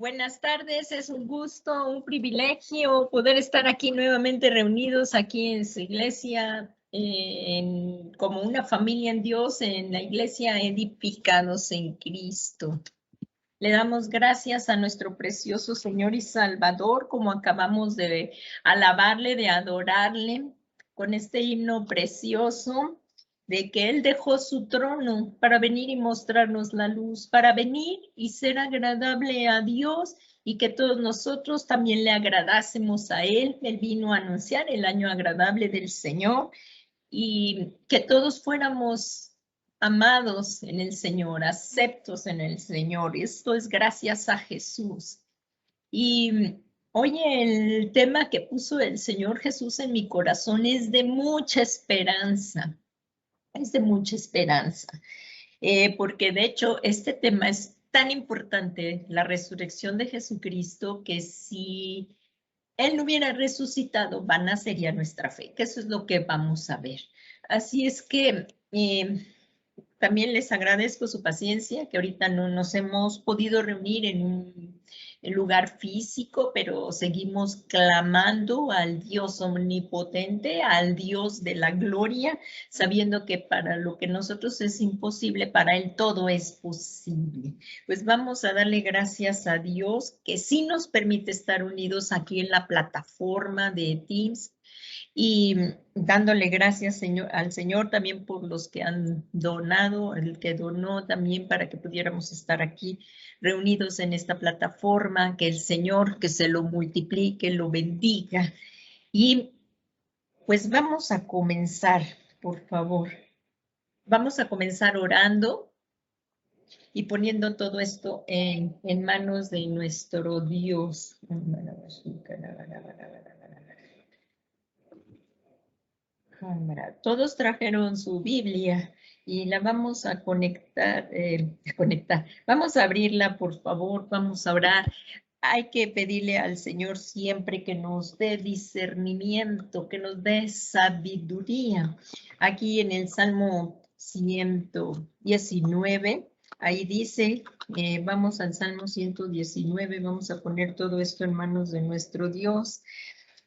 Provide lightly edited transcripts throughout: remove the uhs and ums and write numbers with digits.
Buenas tardes, es un gusto, un privilegio poder estar aquí nuevamente reunidos aquí en su iglesia, como una familia en Dios, en la iglesia Edificados en Cristo. Le damos gracias a nuestro precioso Señor y Salvador, como acabamos de alabarle, de adorarle, con este himno precioso de que Él dejó su trono para venir y mostrarnos la luz, para venir y ser agradable a Dios y que todos nosotros también le agradásemos a Él. Él vino a anunciar el año agradable del Señor y que todos fuéramos amados en el Señor, aceptos en el Señor. Esto es gracias a Jesús. Y oye, el tema que puso el Señor Jesús en mi corazón es de mucha esperanza. Es de mucha esperanza, porque de hecho este tema es tan importante, la resurrección de Jesucristo, que si Él no hubiera resucitado, vana sería nuestra fe, que eso es lo que vamos a ver. Así es que también les agradezco su paciencia, que ahorita no nos hemos podido reunir en un lugar físico, pero seguimos clamando al Dios omnipotente, al Dios de la gloria, sabiendo que para lo que nosotros es imposible, para Él todo es posible. Pues vamos a darle gracias a Dios que sí nos permite estar unidos aquí en la plataforma de Teams, y dándole gracias al Señor también por los que han donado, el que donó también para que pudiéramos estar aquí reunidos en esta plataforma, que el Señor que se lo multiplique, lo bendiga. Y pues vamos a comenzar, por favor. Vamos a comenzar orando y poniendo todo esto en manos de nuestro Dios. Todos trajeron su Biblia y la vamos a conectar. Vamos a abrirla, por favor, vamos a orar. Hay que pedirle al Señor siempre que nos dé discernimiento, que nos dé sabiduría. Aquí en el Salmo 119, ahí dice, vamos al Salmo 119, vamos a poner todo esto en manos de nuestro Dios.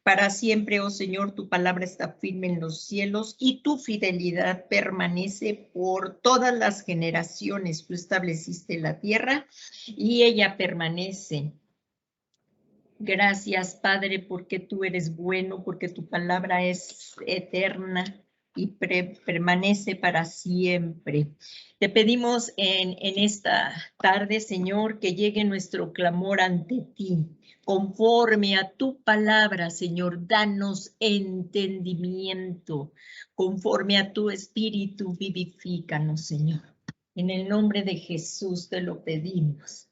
Para siempre, oh Señor, tu palabra está firme en los cielos y tu fidelidad permanece por todas las generaciones. Tú estableciste la tierra y ella permanece. Gracias, Padre, porque tú eres bueno, porque tu palabra es eterna y permanece para siempre. Te pedimos en esta tarde, Señor, que llegue nuestro clamor ante ti. Conforme a tu palabra, Señor, danos entendimiento. Conforme a tu espíritu, vivifícanos, Señor. En el nombre de Jesús te lo pedimos.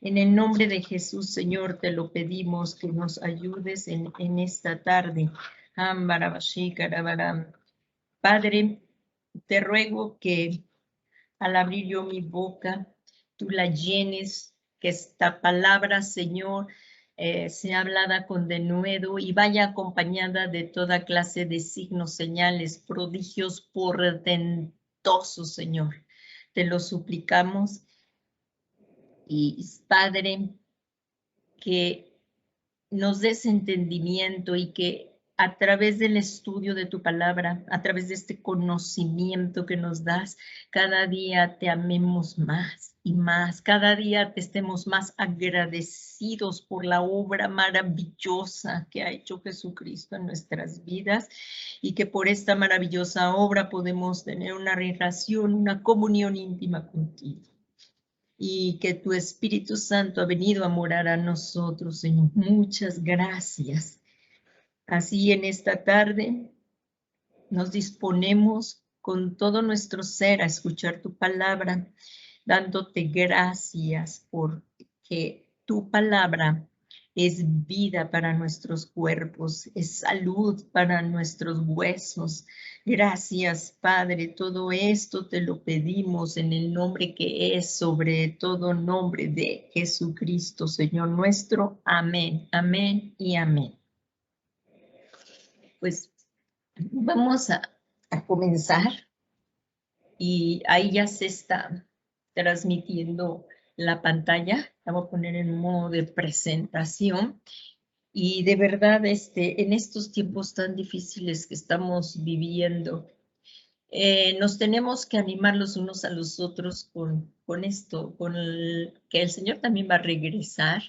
En el nombre de Jesús, Señor, te lo pedimos que nos ayudes en esta tarde. Padre, te ruego que al abrir yo mi boca, tú la llenes, que esta palabra, Señor, sea hablada con denuedo y vaya acompañada de toda clase de signos, señales, prodigios portentosos, Señor. Te lo suplicamos. Y Padre, que nos des entendimiento y que a través del estudio de tu palabra, a través de este conocimiento que nos das, cada día te amemos más y más, cada día te estemos más agradecidos por la obra maravillosa que ha hecho Jesucristo en nuestras vidas y que por esta maravillosa obra podemos tener una relación, una comunión íntima contigo. Y que tu Espíritu Santo ha venido a morar a nosotros, Señor. Muchas gracias. Así en esta tarde nos disponemos con todo nuestro ser a escuchar tu palabra, dándote gracias porque tu palabra es vida para nuestros cuerpos, es salud para nuestros huesos. Gracias, Padre, todo esto te lo pedimos en el nombre que es sobre todo nombre de Jesucristo, Señor nuestro. Amén, amén y amén. Pues vamos a comenzar y ahí ya se está transmitiendo la pantalla. La voy a poner en modo de presentación. Y de verdad, en estos tiempos tan difíciles que estamos viviendo, nos tenemos que animar los unos a los otros con esto, que el Señor también va a regresar,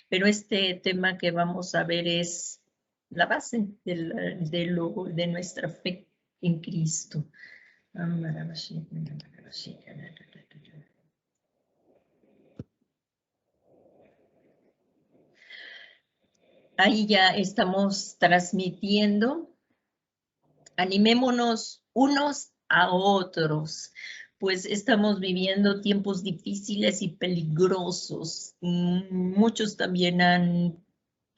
pero este tema que vamos a ver es la base de nuestra fe en Cristo. Ahí ya estamos transmitiendo. Animémonos unos a otros, pues estamos viviendo tiempos difíciles y peligrosos. Muchos también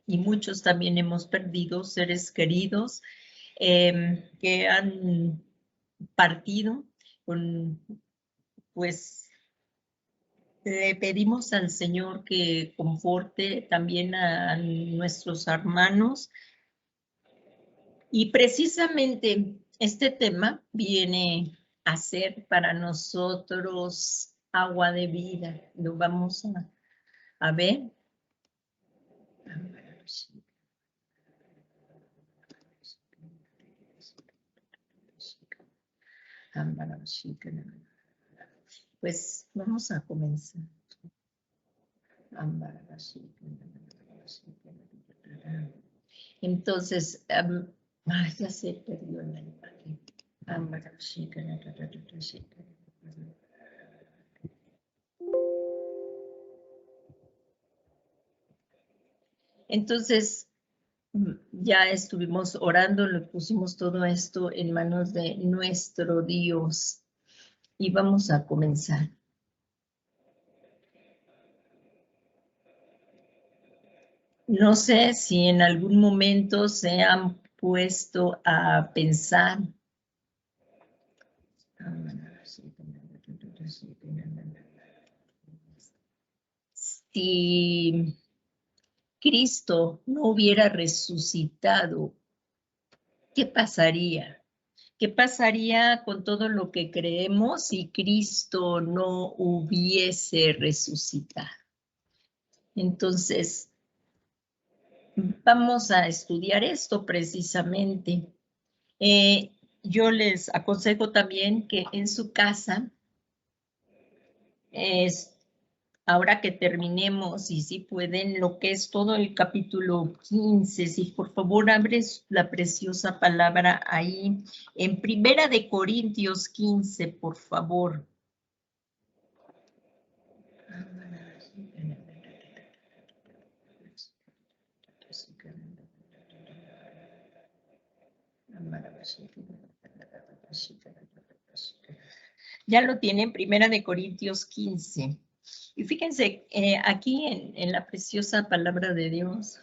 y muchos también hemos perdido seres queridos que han partido. Pues le pedimos al Señor que conforte también a nuestros hermanos. Y precisamente este tema viene a ser para nosotros agua de vida. Lo vamos a ver. Pues vamos a comenzar. Entonces, ya se perdió la imagen. Entonces, ya estuvimos orando, le pusimos todo esto en manos de nuestro Dios y vamos a comenzar. No sé si en algún momento se han puesto a pensar si Cristo no hubiera resucitado, ¿qué pasaría? ¿Qué pasaría con todo lo que creemos si Cristo no hubiese resucitado? Entonces, vamos a estudiar esto precisamente. Yo les aconsejo también que en su casa, ahora que terminemos, y si pueden, lo que es todo el capítulo 15, si por favor abres la preciosa palabra ahí, en Primera de Corintios 15, por favor. Ya lo tienen, Primera de Corintios 15. Y fíjense, aquí en la preciosa palabra de Dios.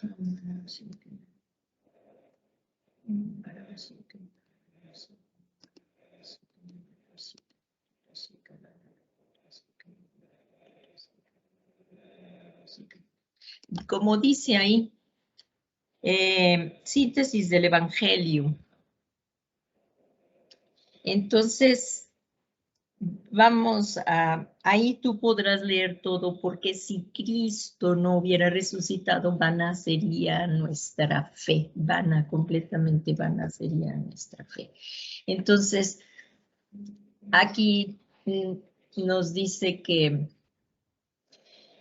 Como dice ahí, síntesis del Evangelio. Entonces, ahí tú podrás leer todo, porque si Cristo no hubiera resucitado, vana sería nuestra fe, completamente vana sería nuestra fe. Entonces, aquí nos dice que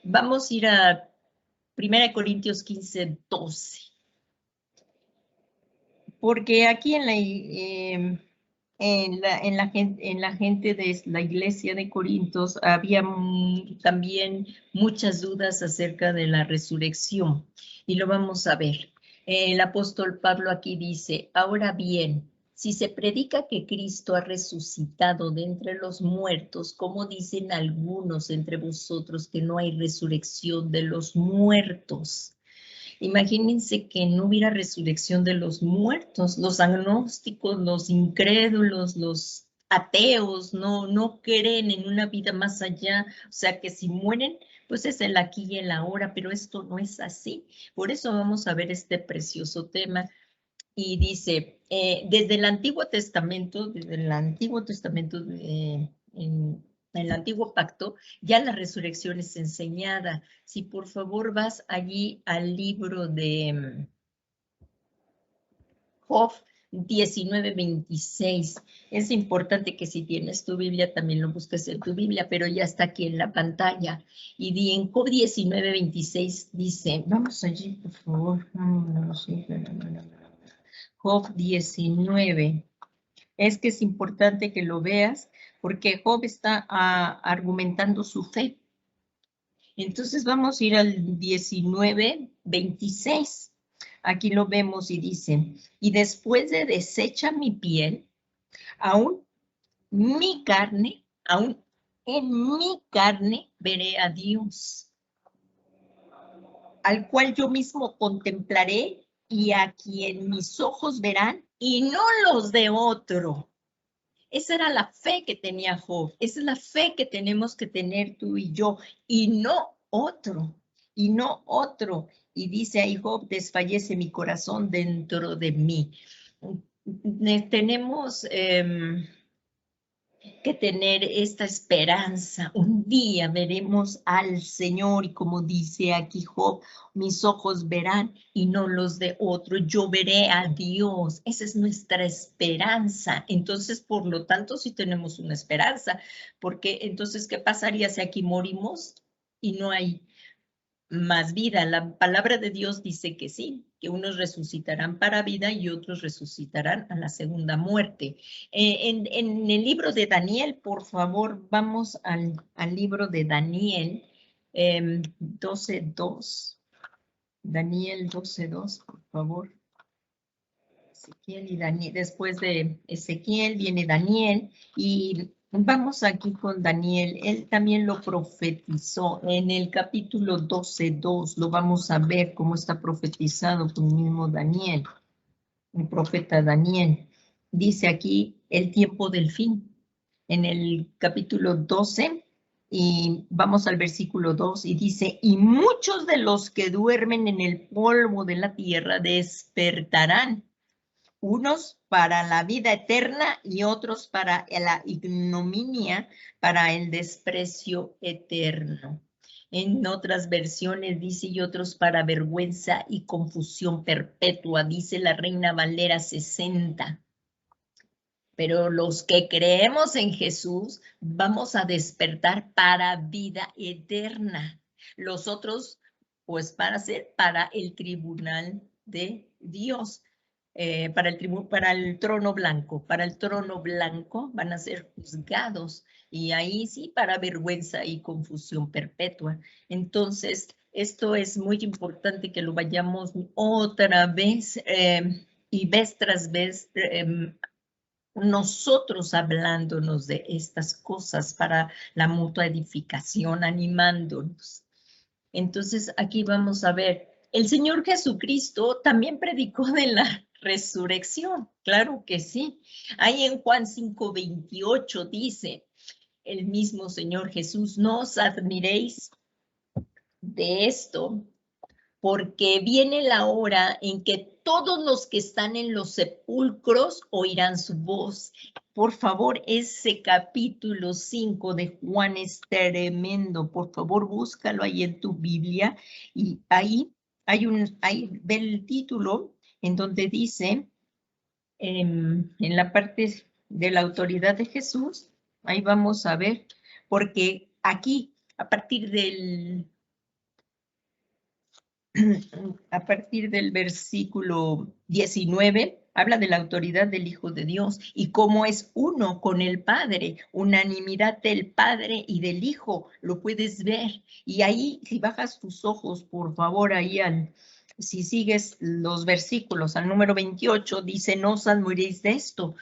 vamos a ir a 1 Corintios 15, 12. Porque aquí en la gente de la iglesia de Corintios había también muchas dudas acerca de la resurrección, y lo vamos a ver. El apóstol Pablo aquí dice: ahora bien, si se predica que Cristo ha resucitado de entre los muertos, ¿cómo dicen algunos entre vosotros que no hay resurrección de los muertos? Imagínense que no hubiera resurrección de los muertos, los agnósticos, los incrédulos, los ateos, no creen en una vida más allá, o sea que si mueren, pues es el aquí y el ahora, pero esto no es así. Por eso vamos a ver este precioso tema. Y dice, desde el Antiguo Testamento, en el antiguo pacto, ya la resurrección es enseñada. Si por favor vas allí al libro de Job 19:26. Es importante que si tienes tu Biblia, también lo busques en tu Biblia, pero ya está aquí en la pantalla. Y en Job 19:26 dice, vamos allí, por favor. Job 19. Es que es importante que lo veas porque Job está argumentando su fe. Entonces vamos a ir al 19:26. Aquí lo vemos y dice, y después de deshecha mi piel, aún aún en mi carne veré a Dios, al cual yo mismo contemplaré y a quien mis ojos verán y no los de otro. Esa era la fe que tenía Job. Esa es la fe que tenemos que tener tú y yo, y no otro, y no otro. Y dice ahí Job, desfallece mi corazón dentro de mí. Tenemos que tener esta esperanza. Un día veremos al Señor y como dice aquí Job, mis ojos verán y no los de otro. Yo veré a Dios. Esa es nuestra esperanza. Entonces, por lo tanto, sí tenemos una esperanza, porque entonces, ¿qué pasaría si aquí morimos y no hay más vida? La palabra de Dios dice que sí, que unos resucitarán para vida y otros resucitarán a la segunda muerte. En el libro de Daniel, por favor, vamos al libro de Daniel 12:2. Daniel 12:2, por favor. Ezequiel y Daniel. Después de Ezequiel viene Daniel y vamos aquí con Daniel. Él también lo profetizó en el capítulo 12:2. Lo vamos a ver cómo está profetizado por el mismo Daniel, el profeta Daniel. Dice aquí el tiempo del fin. En el capítulo 12 y vamos al versículo 2 y dice, y muchos de los que duermen en el polvo de la tierra despertarán, unos para la vida eterna y otros para la ignominia, para el desprecio eterno. En otras versiones dice, y otros para vergüenza y confusión perpetua, dice la Reina Valera 60. Pero los que creemos en Jesús vamos a despertar para vida eterna. Los otros, pues, van a ser para el tribunal de Dios. Para el trono blanco. Para el trono blanco van a ser juzgados y ahí sí para vergüenza y confusión perpetua. Entonces, esto es muy importante que lo vayamos otra vez y vez tras vez nosotros hablándonos de estas cosas para la mutua edificación, animándonos. Entonces, aquí vamos a ver, el Señor Jesucristo también predicó de la resurrección, claro que sí. Ahí en Juan 5:28 dice, el mismo Señor Jesús, no os admiréis de esto, porque viene la hora en que todos los que están en los sepulcros oirán su voz. Por favor, ese capítulo 5 de Juan es tremendo. Por favor, búscalo ahí en tu Biblia y ahí ve el título en donde dice, en la parte de la autoridad de Jesús, ahí vamos a ver, porque aquí, a partir del versículo 19, habla de la autoridad del Hijo de Dios y cómo es uno con el Padre, unanimidad del Padre y del Hijo, lo puedes ver. Y ahí, si bajas tus ojos, por favor, ahí si sigues los versículos, al número 28, dice, no os admiréis de esto,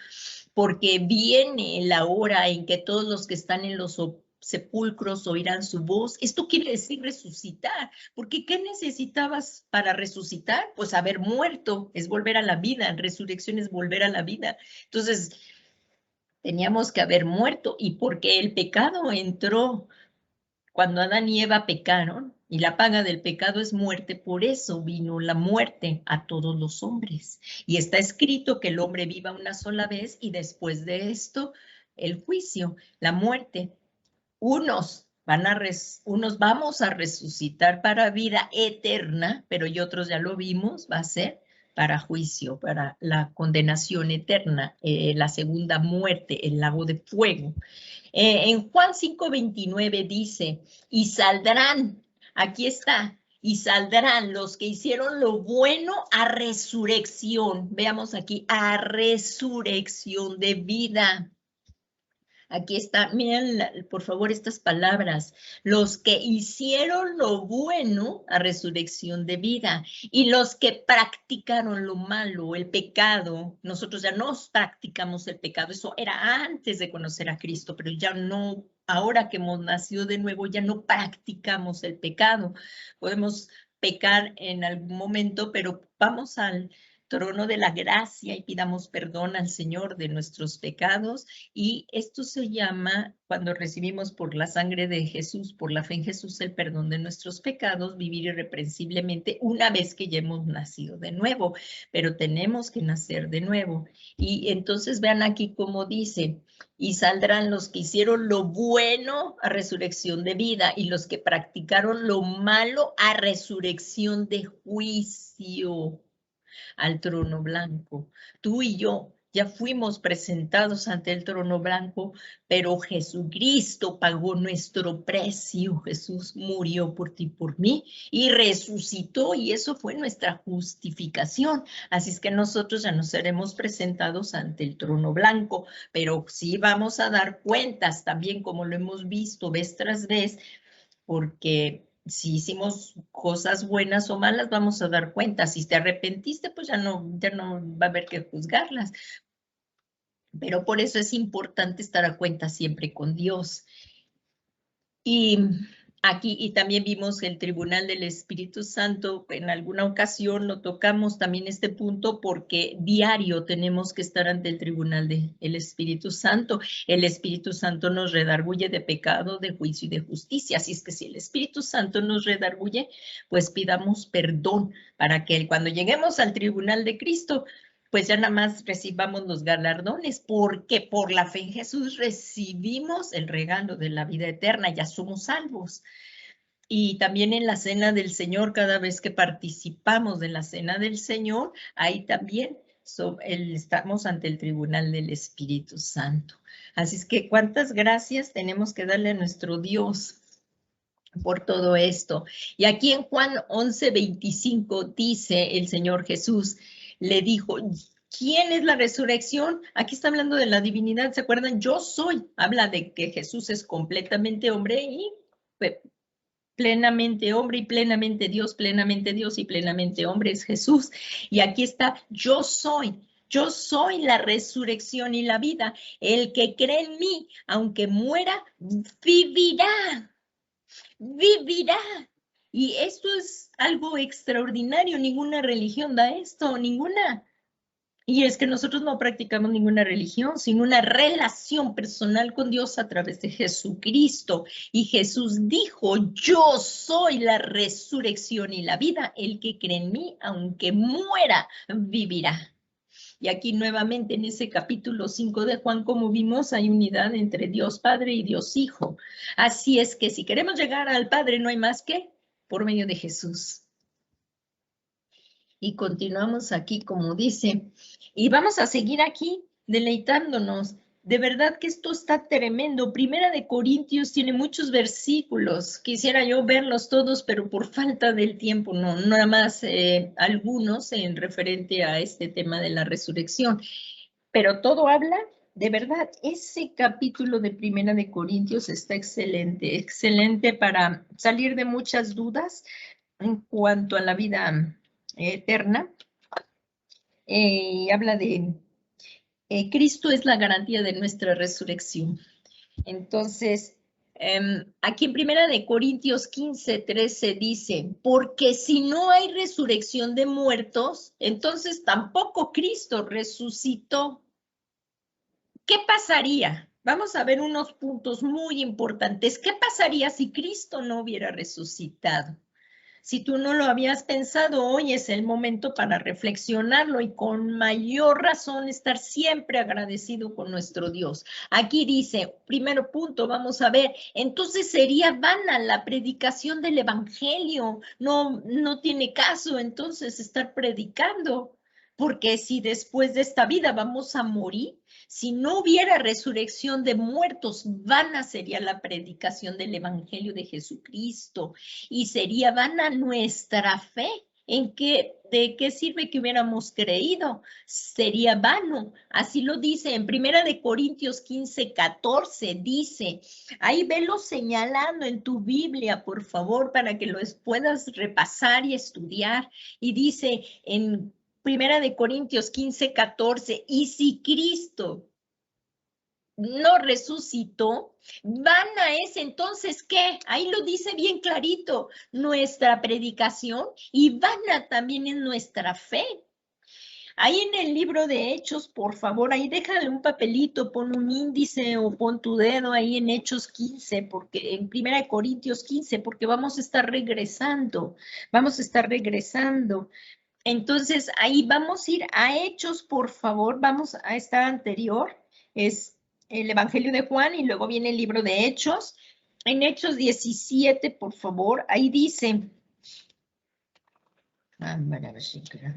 porque viene la hora en que todos los que están en los sepulcros oirán su voz. Esto quiere decir resucitar, porque ¿qué necesitabas para resucitar? Pues haber muerto, es volver a la vida, resurrección es volver a la vida. Entonces, teníamos que haber muerto y porque el pecado entró cuando Adán y Eva pecaron y la paga del pecado es muerte, por eso vino la muerte a todos los hombres. Y está escrito que el hombre viva una sola vez y después de esto el juicio, la muerte. Unos vamos a resucitar para vida eterna, pero y otros ya lo vimos, va a ser para juicio, para la condenación eterna, la segunda muerte, el lago de fuego. En Juan 5:29 dice, y saldrán, aquí está, y saldrán los que hicieron lo bueno a resurrección. Veamos aquí, a resurrección de vida. Aquí está, miren por favor estas palabras, los que hicieron lo bueno a resurrección de vida y los que practicaron lo malo, el pecado. Nosotros ya no practicamos el pecado, eso era antes de conocer a Cristo, pero ya no, ahora que hemos nacido de nuevo, ya no practicamos el pecado. Podemos pecar en algún momento, pero vamos al trono de la gracia y pidamos perdón al Señor de nuestros pecados. Y esto se llama, cuando recibimos por la sangre de Jesús, por la fe en Jesús, el perdón de nuestros pecados, vivir irreprensiblemente una vez que ya hemos nacido de nuevo, pero tenemos que nacer de nuevo. Y entonces vean aquí cómo dice, y saldrán los que hicieron lo bueno a resurrección de vida y los que practicaron lo malo a resurrección de juicio, al trono blanco. Tú y yo ya fuimos presentados ante el trono blanco, pero Jesucristo pagó nuestro precio. Jesús murió por ti y por mí y resucitó, y eso fue nuestra justificación. Así es que nosotros ya no seremos presentados ante el trono blanco, pero sí vamos a dar cuentas también, como lo hemos visto vez tras vez, porque si hicimos cosas buenas o malas, vamos a dar cuenta. Si te arrepentiste, pues ya no va a haber que juzgarlas. Pero por eso es importante estar a cuenta siempre con Dios. Y aquí, y también vimos el Tribunal del Espíritu Santo, en alguna ocasión lo tocamos también este punto, porque diario tenemos que estar ante el Tribunal del Espíritu Santo. El Espíritu Santo nos redarguye de pecado, de juicio y de justicia. Así es que si el Espíritu Santo nos redarguye, pues pidamos perdón para que cuando lleguemos al Tribunal de Cristo, pues ya nada más recibamos los galardones, porque por la fe en Jesús recibimos el regalo de la vida eterna, ya somos salvos. Y también en la cena del Señor, cada vez que participamos de la cena del Señor, ahí también estamos ante el tribunal del Espíritu Santo. Así es que cuántas gracias tenemos que darle a nuestro Dios por todo esto. Y aquí en Juan 11:25 dice el Señor Jesús, le dijo, ¿quién es la resurrección? Aquí está hablando de la divinidad, ¿se acuerdan? Yo soy. Habla de que Jesús es completamente hombre y plenamente hombre y plenamente Dios y plenamente hombre es Jesús. Y aquí está, yo soy. Yo soy la resurrección y la vida. El que cree en mí, aunque muera, vivirá. Vivirá. Y esto es algo extraordinario, ninguna religión da esto, ninguna. Y es que nosotros no practicamos ninguna religión, sino una relación personal con Dios a través de Jesucristo. Y Jesús dijo, yo soy la resurrección y la vida, el que cree en mí, aunque muera, vivirá. Y aquí nuevamente en ese capítulo 5 de Juan, como vimos, hay unidad entre Dios Padre y Dios Hijo. Así es que si queremos llegar al Padre, no hay más que por medio de Jesús. Y continuamos aquí, como dice, y vamos a seguir aquí deleitándonos. De verdad que esto está tremendo. Primera de Corintios tiene muchos versículos. Quisiera yo verlos todos, pero por falta del tiempo, no, nada más algunos en referente a este tema de la resurrección. Pero todo habla, de verdad, ese capítulo de Primera de Corintios está excelente, excelente para salir de muchas dudas en cuanto a la vida eterna. Habla de Cristo es la garantía de nuestra resurrección. Entonces, aquí en Primera de Corintios 15:13 dice, porque si no hay resurrección de muertos, entonces tampoco Cristo resucitó. ¿Qué pasaría? Vamos a ver unos puntos muy importantes. ¿Qué pasaría si Cristo no hubiera resucitado? Si tú no lo habías pensado, hoy es el momento para reflexionarlo y con mayor razón estar siempre agradecido con nuestro Dios. Aquí dice, primero punto, vamos a ver, entonces sería vana la predicación del evangelio. No tiene caso entonces estar predicando, porque si después de esta vida vamos a morir, si no hubiera resurrección de muertos, vana sería la predicación del evangelio de Jesucristo. Y sería vana nuestra fe. ¿De qué sirve que hubiéramos creído? Sería vano. Así lo dice en 1 Corintios 15, 14. Dice, ahí velo señalando en tu Biblia, por favor, para que lo puedas repasar y estudiar. Y dice en 1 Corintios 15, 14, y si Cristo no resucitó, vana es entonces, ¿qué? Ahí lo dice bien clarito, nuestra predicación, y vana también es nuestra fe. Ahí en el libro de Hechos, por favor, ahí déjale un papelito, pon un índice o pon tu dedo ahí en Hechos 15, porque en 1 Corintios 15, porque vamos a estar regresando. Entonces, ahí vamos a ir a Hechos, por favor, vamos a esta anterior, es el Evangelio de Juan y luego viene el libro de Hechos. En Hechos 17, por favor, ahí dice,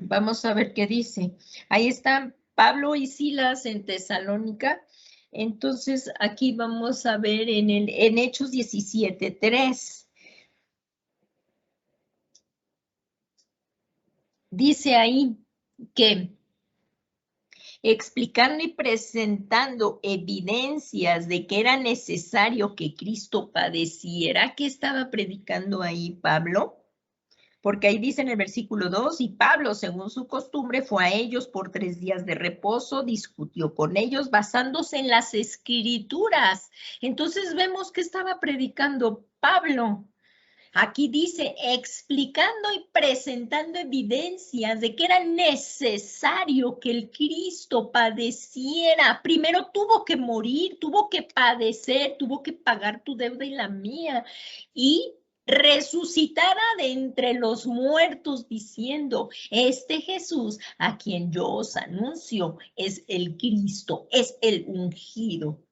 vamos a ver qué dice. Ahí están Pablo y Silas en Tesalónica. Entonces, aquí vamos a ver en Hechos 17, 3. Dice ahí que explicando y presentando evidencias de que era necesario que Cristo padeciera. ¿Qué estaba predicando ahí Pablo? Porque ahí dice en el versículo 2, y Pablo, según su costumbre, fue a ellos por 3 días de reposo, discutió con ellos basándose en las escrituras. Entonces vemos que estaba predicando Pablo. Aquí dice, explicando y presentando evidencias de que era necesario que el Cristo padeciera. Primero tuvo que morir, tuvo que padecer, tuvo que pagar tu deuda y la mía. Y resucitara de entre los muertos diciendo, este Jesús a quien yo os anuncio es el Cristo, es el ungido.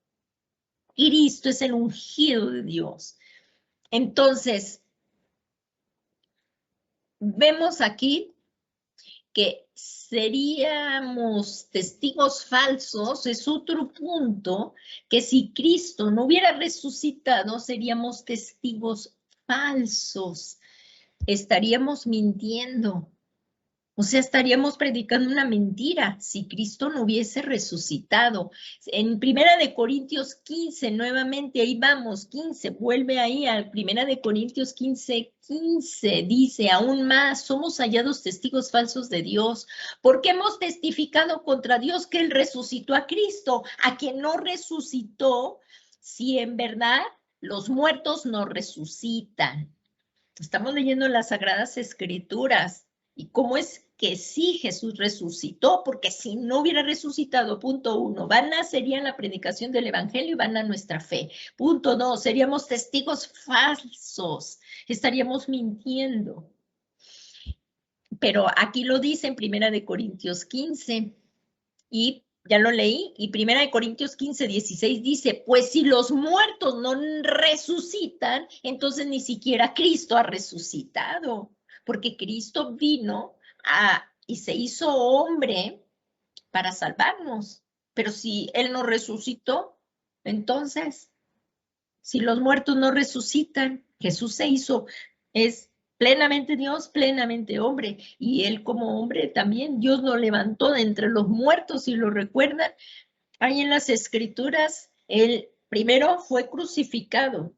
Cristo es el ungido de Dios. Entonces, vemos aquí que seríamos testigos falsos, es otro punto, que si Cristo no hubiera resucitado, seríamos testigos falsos, estaríamos mintiendo. O sea, estaríamos predicando una mentira si Cristo no hubiese resucitado. En 1 Corintios 15, nuevamente ahí vamos, 15, vuelve ahí a 1 Corintios 15, 15, dice, aún más, somos hallados testigos falsos de Dios, porque hemos testificado contra Dios que Él resucitó a Cristo, a quien no resucitó, si en verdad los muertos no resucitan. Estamos leyendo las Sagradas Escrituras. ¿Y cómo es que sí Jesús resucitó? Porque si no hubiera resucitado, punto 1, vana sería la predicación del Evangelio y vana nuestra fe. Punto 2, seríamos testigos falsos, estaríamos mintiendo. Pero aquí lo dice en 1 Corintios 15 y ya lo leí, y 1 Corintios 15, 16 dice, pues si los muertos no resucitan, entonces ni siquiera Cristo ha resucitado, porque Cristo vino y se hizo hombre para salvarnos. Pero si Él no resucitó, entonces, si los muertos no resucitan, Jesús se hizo, es plenamente Dios, plenamente hombre, y Él como hombre también, Dios lo levantó de entre los muertos, si lo recuerdan, ahí en las Escrituras, Él primero fue crucificado,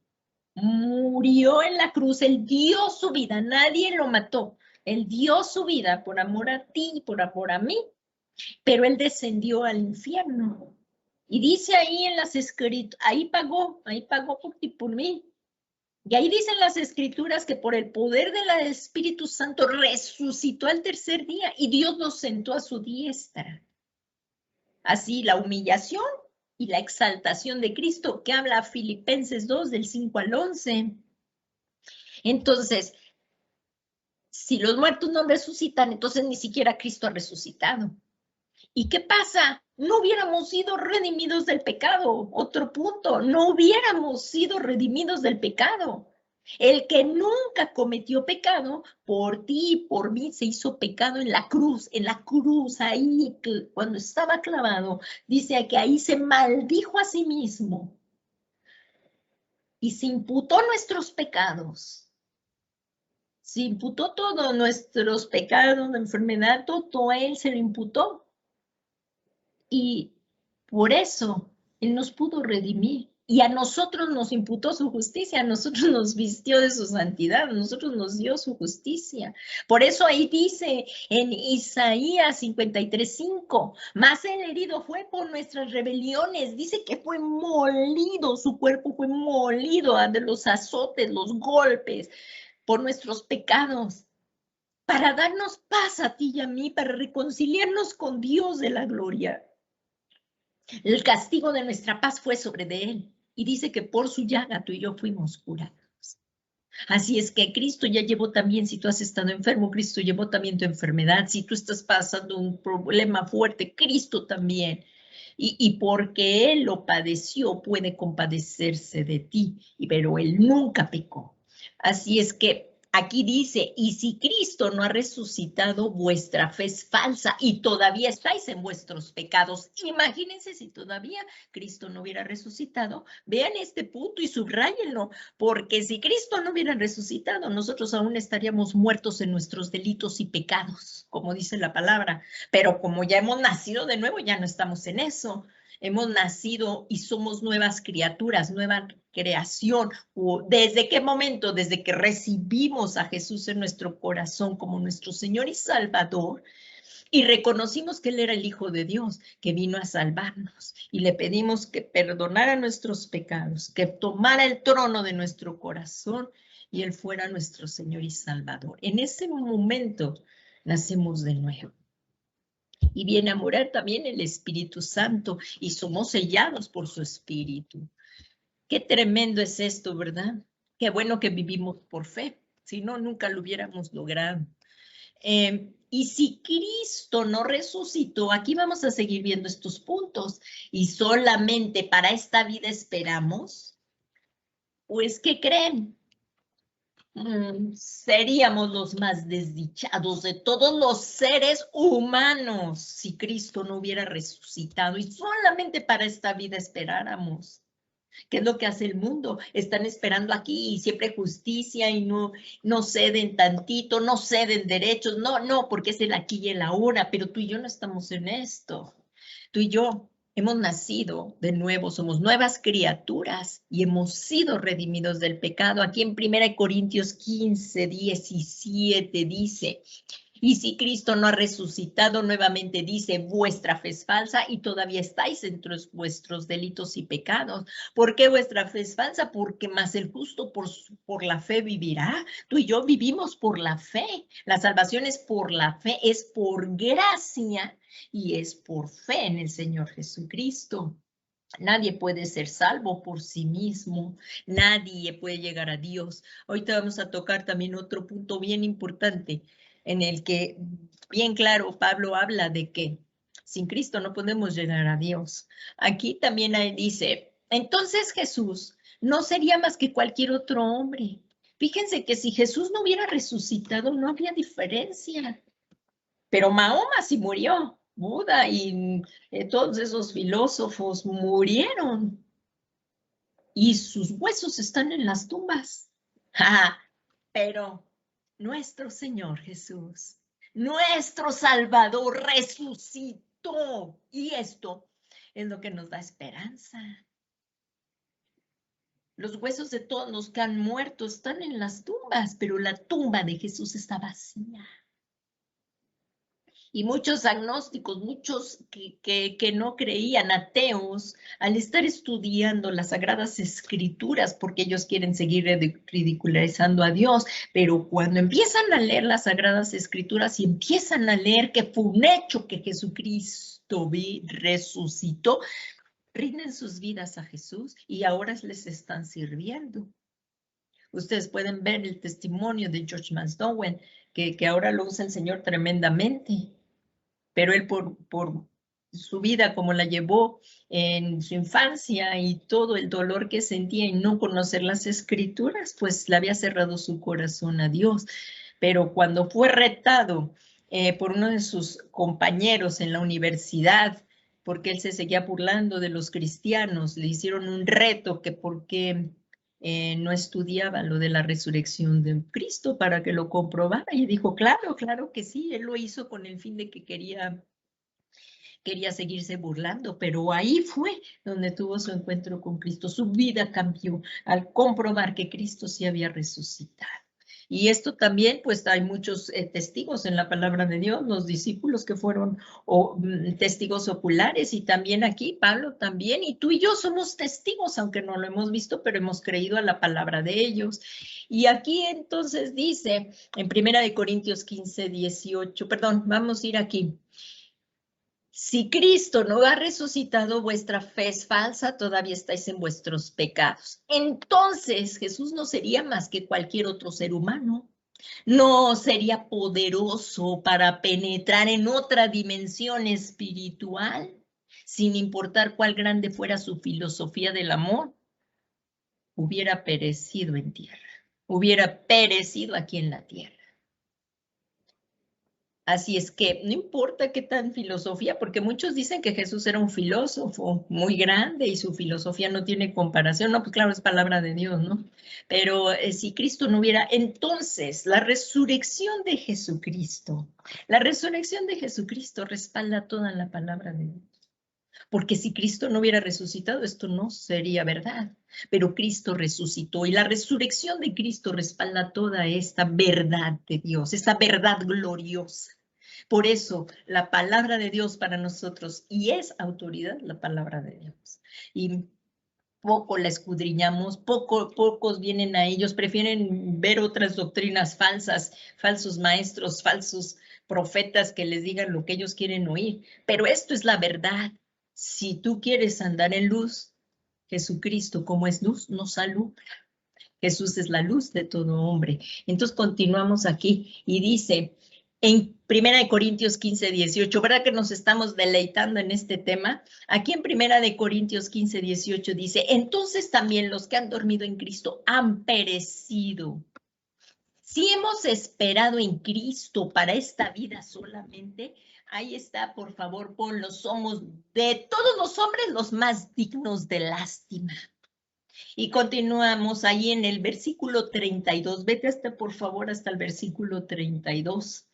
murió en la cruz, Él dio su vida, nadie lo mató, Él dio su vida por amor a ti, por amor a mí, pero Él descendió al infierno. Y dice ahí en las Escrituras, ahí pagó por ti, por mí. Y ahí dicen las Escrituras que por el poder del Espíritu Santo resucitó al tercer día y Dios lo sentó a su diestra. Así la humillación y la exaltación de Cristo que habla Filipenses 2 del 5 al 11. Entonces, Si los muertos no resucitan, entonces ni siquiera Cristo ha resucitado. ¿Y qué pasa? No hubiéramos sido redimidos del pecado. Otro punto, no hubiéramos sido redimidos del pecado. El que nunca cometió pecado, por ti y por mí se hizo pecado en la cruz, ahí cuando estaba clavado, dice que ahí se maldijo a sí mismo y se imputó nuestros pecados. Se imputó todos nuestros pecados, la enfermedad, todo a él se lo imputó. Y por eso Él nos pudo redimir. Y a nosotros nos imputó su justicia, a nosotros nos vistió de su santidad, a nosotros nos dio su justicia. Por eso ahí dice en Isaías 53:5, más el herido fue por nuestras rebeliones. Dice que fue molido, su cuerpo fue molido de los azotes, los golpes, por nuestros pecados, para darnos paz a ti y a mí, para reconciliarnos con Dios de la gloria. El castigo de nuestra paz fue sobre de él. Y dice que por su llaga tú y yo fuimos curados. Así es que Cristo ya llevó también, si tú has estado enfermo, Cristo llevó también tu enfermedad. Si tú estás pasando un problema fuerte, Cristo también. Y porque Él lo padeció, puede compadecerse de ti. Pero Él nunca pecó. Así es que aquí dice, y si Cristo no ha resucitado, vuestra fe es falsa y todavía estáis en vuestros pecados. Imagínense si todavía Cristo no hubiera resucitado. Vean este punto y subráyenlo, porque si Cristo no hubiera resucitado, nosotros aún estaríamos muertos en nuestros delitos y pecados, como dice la palabra. Pero como ya hemos nacido de nuevo, ya no estamos en eso. Hemos nacido y somos nuevas criaturas, nueva creación. ¿Desde qué momento? Desde que recibimos a Jesús en nuestro corazón como nuestro Señor y Salvador y reconocimos que Él era el Hijo de Dios, que vino a salvarnos y le pedimos que perdonara nuestros pecados, que tomara el trono de nuestro corazón y Él fuera nuestro Señor y Salvador. En ese momento nacemos de nuevo. Y viene a morar también el Espíritu Santo y somos sellados por su Espíritu. Qué tremendo es esto, ¿verdad? Qué bueno que vivimos por fe, si no, nunca lo hubiéramos logrado. Y si Cristo no resucitó, aquí vamos a seguir viendo estos puntos, y solamente para esta vida esperamos, pues, ¿qué creen? Seríamos los más desdichados de todos los seres humanos si Cristo no hubiera resucitado y solamente para esta vida esperáramos. ¿Qué es lo que hace el mundo? Están esperando aquí y siempre justicia y no ceden tantito, no ceden derechos, no, porque es el aquí y el ahora, pero tú y yo no estamos en esto. Tú y yo hemos nacido de nuevo, somos nuevas criaturas y hemos sido redimidos del pecado. Aquí en 1 Corintios 15:17 dice, y si Cristo no ha resucitado, nuevamente dice, vuestra fe es falsa y todavía estáis entre vuestros delitos y pecados. ¿Por qué vuestra fe es falsa? Porque más el justo por la fe vivirá. Tú y yo vivimos por la fe. La salvación es por la fe, es por gracia y es por fe en el Señor Jesucristo. Nadie puede ser salvo por sí mismo. Nadie puede llegar a Dios. Ahorita vamos a tocar también otro punto bien importante en el que, bien claro, Pablo habla de que sin Cristo no podemos llegar a Dios. Aquí también él dice, entonces Jesús no sería más que cualquier otro hombre. Fíjense que si Jesús no hubiera resucitado, no había diferencia. Pero Mahoma sí murió, Buda y todos esos filósofos murieron y sus huesos están en las tumbas. Pero nuestro Señor Jesús, nuestro Salvador, resucitó y esto es lo que nos da esperanza. Los huesos de todos los que han muerto están en las tumbas, pero la tumba de Jesús está vacía. Y muchos agnósticos, muchos que no creían, ateos, al estar estudiando las Sagradas Escrituras, porque ellos quieren seguir ridiculizando a Dios, pero cuando empiezan a leer las Sagradas Escrituras y empiezan a leer que fue un hecho que Jesucristo resucitó, rinden sus vidas a Jesús y ahora les están sirviendo. Ustedes pueden ver el testimonio de George McDowell, que ahora lo usa el Señor tremendamente, pero él por su vida como la llevó en su infancia y todo el dolor que sentía y no conocer las escrituras, pues le había cerrado su corazón a Dios. Pero cuando fue retado por uno de sus compañeros en la universidad, porque él se seguía burlando de los cristianos, le hicieron un reto que porque no estudiaba lo de la resurrección de Cristo para que lo comprobara, y dijo, claro, claro que sí, él lo hizo con el fin de que quería seguirse burlando, pero ahí fue donde tuvo su encuentro con Cristo. Su vida cambió al comprobar que Cristo sí había resucitado. Y esto también, pues hay muchos testigos en la palabra de Dios, los discípulos que fueron testigos oculares, y también aquí Pablo también, y tú y yo somos testigos, aunque no lo hemos visto, pero hemos creído a la palabra de ellos. Y aquí entonces dice, en 1 Corintios 15, 18, perdón, vamos a ir aquí. Si Cristo no ha resucitado, vuestra fe es falsa, todavía estáis en vuestros pecados. Entonces, Jesús no sería más que cualquier otro ser humano. No sería poderoso para penetrar en otra dimensión espiritual, sin importar cuál grande fuera su filosofía del amor. Hubiera perecido en tierra, hubiera perecido aquí en la tierra. Así es que no importa qué tan filosofía, porque muchos dicen que Jesús era un filósofo muy grande y su filosofía no tiene comparación. No, pues claro, es palabra de Dios, ¿no? Pero si Cristo no hubiera, entonces la resurrección de Jesucristo respalda toda la palabra de Dios. Porque si Cristo no hubiera resucitado, esto no sería verdad. Pero Cristo resucitó y la resurrección de Cristo respalda toda esta verdad de Dios, esta verdad gloriosa. Por eso la palabra de Dios para nosotros, y es autoridad la palabra de Dios. Y poco la escudriñamos, pocos vienen a ellos, prefieren ver otras doctrinas falsas, falsos maestros, falsos profetas que les digan lo que ellos quieren oír. Pero esto es la verdad. Si tú quieres andar en luz, Jesucristo, como es luz, nos alumbra. Jesús es la luz de todo hombre. Entonces continuamos aquí y dice en 1 Corintios 15, 18, ¿verdad que nos estamos deleitando en este tema? Aquí en 1 Corintios 15, 18 dice, entonces también los que han dormido en Cristo han perecido. Si hemos esperado en Cristo para esta vida solamente, ahí está, por favor, ponlo, somos de todos los hombres los más dignos de lástima. Y continuamos ahí en el versículo 32. Vete hasta, por favor, hasta el versículo 32.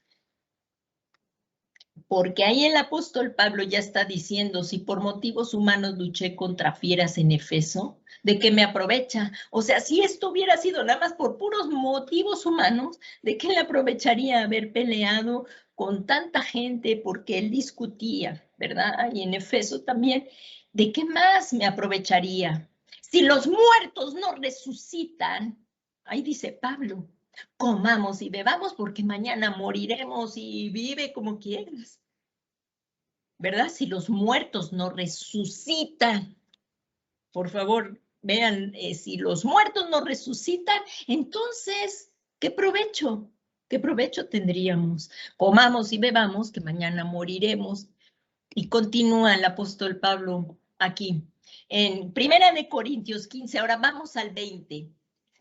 Porque ahí el apóstol Pablo ya está diciendo, si por motivos humanos luché contra fieras en Efeso, ¿de qué me aprovecha? O sea, si esto hubiera sido nada más por puros motivos humanos, ¿de qué le aprovecharía haber peleado con tanta gente porque él discutía, ¿verdad? Y en Efeso también, ¿de qué más me aprovecharía? Si los muertos no resucitan, ahí dice Pablo, comamos y bebamos porque mañana moriremos y vive como quieras. ¿Verdad? Si los muertos no resucitan, por favor, vean, si los muertos no resucitan, entonces, ¿qué provecho? ¿Qué provecho tendríamos? Comamos y bebamos que mañana moriremos. Y continúa el apóstol Pablo aquí. En 1 Corintios 15, ahora vamos al 20.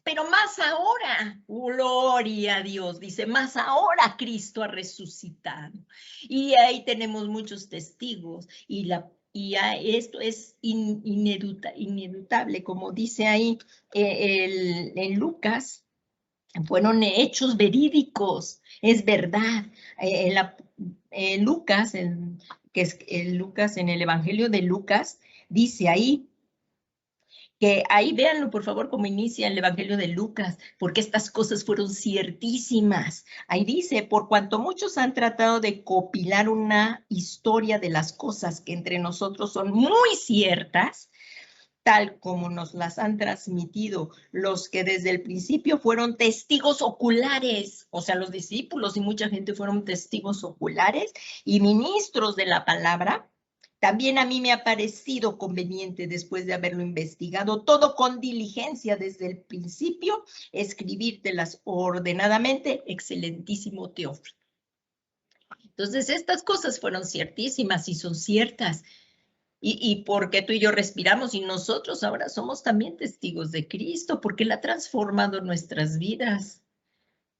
Pero más ahora, gloria a Dios, dice, más ahora Cristo ha resucitado. Y ahí tenemos muchos testigos y esto es inedutable, como dice ahí en Lucas, fueron hechos verídicos, es verdad. Lucas, que es Lucas en el Evangelio de Lucas, dice ahí, que ahí véanlo, por favor, cómo inicia el Evangelio de Lucas, porque estas cosas fueron ciertísimas. Ahí dice, por cuanto muchos han tratado de copilar una historia de las cosas que entre nosotros son muy ciertas, tal como nos las han transmitido los que desde el principio fueron testigos oculares, o sea, los discípulos y mucha gente fueron testigos oculares y ministros de la palabra, También a mí me ha parecido conveniente, después de haberlo investigado todo con diligencia desde el principio, escribírtelas ordenadamente, excelentísimo Teófilo. Entonces, estas cosas fueron ciertísimas y son ciertas. Y porque tú y yo respiramos y nosotros ahora somos también testigos de Cristo, porque Él ha transformado nuestras vidas.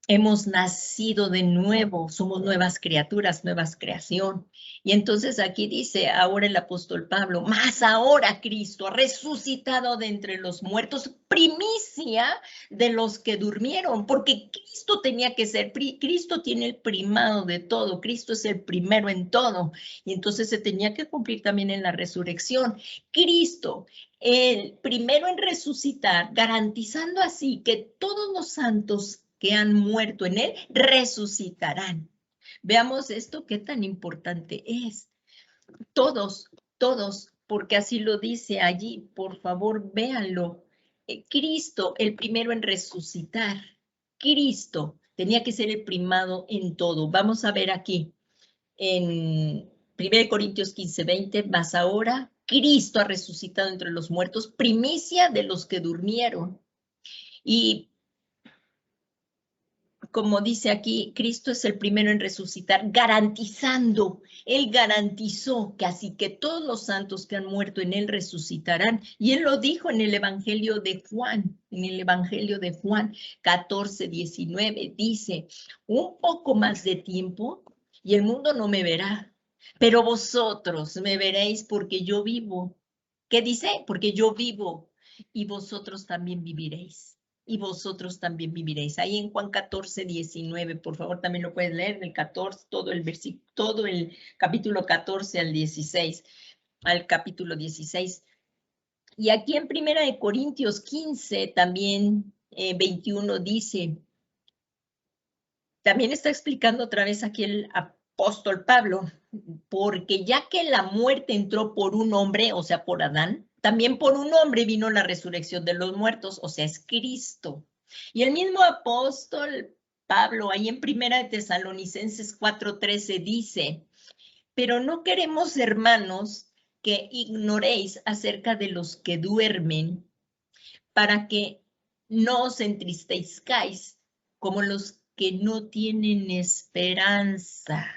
Hemos nacido de nuevo, somos nuevas criaturas, nuevas creación. Y entonces aquí dice ahora el apóstol Pablo, más ahora Cristo ha resucitado de entre los muertos, primicia de los que durmieron, porque Cristo tenía que ser, Cristo tiene el primado de todo, Cristo es el primero en todo. Y entonces se tenía que cumplir también en la resurrección. Cristo, el primero en resucitar, garantizando así que todos los santos que han muerto en él resucitarán. Veamos esto, qué tan importante es. Todos, porque así lo dice allí, por favor, véanlo. Cristo, el primero en resucitar. Cristo tenía que ser el primado en todo. Vamos a ver aquí en 1 Corintios 15:20, más ahora, Cristo ha resucitado entre los muertos, primicia de los que durmieron. Y como dice aquí, Cristo es el primero en resucitar, garantizando, Él garantizó que así que todos los santos que han muerto en Él resucitarán. Y Él lo dijo en el Evangelio de Juan, 14:19, dice, un poco más de tiempo y el mundo no me verá, pero vosotros me veréis porque yo vivo. ¿Qué dice? Porque yo vivo y vosotros también viviréis. Y vosotros también viviréis. Ahí en Juan 14:19, por favor, también lo puedes leer, el 14, todo el versículo, todo el capítulo 14 al 16, al capítulo 16. Y aquí en 1 Corintios 15, también 21 dice, también está explicando otra vez aquí el apóstol Pablo, porque ya que la muerte entró por un hombre, o sea, por Adán, también por un hombre vino la resurrección de los muertos, o sea, es Cristo. Y el mismo apóstol Pablo, ahí en 1 Tesalonicenses 4:13 dice, pero no queremos, hermanos, que ignoréis acerca de los que duermen, para que no os entristezcáis como los que no tienen esperanza.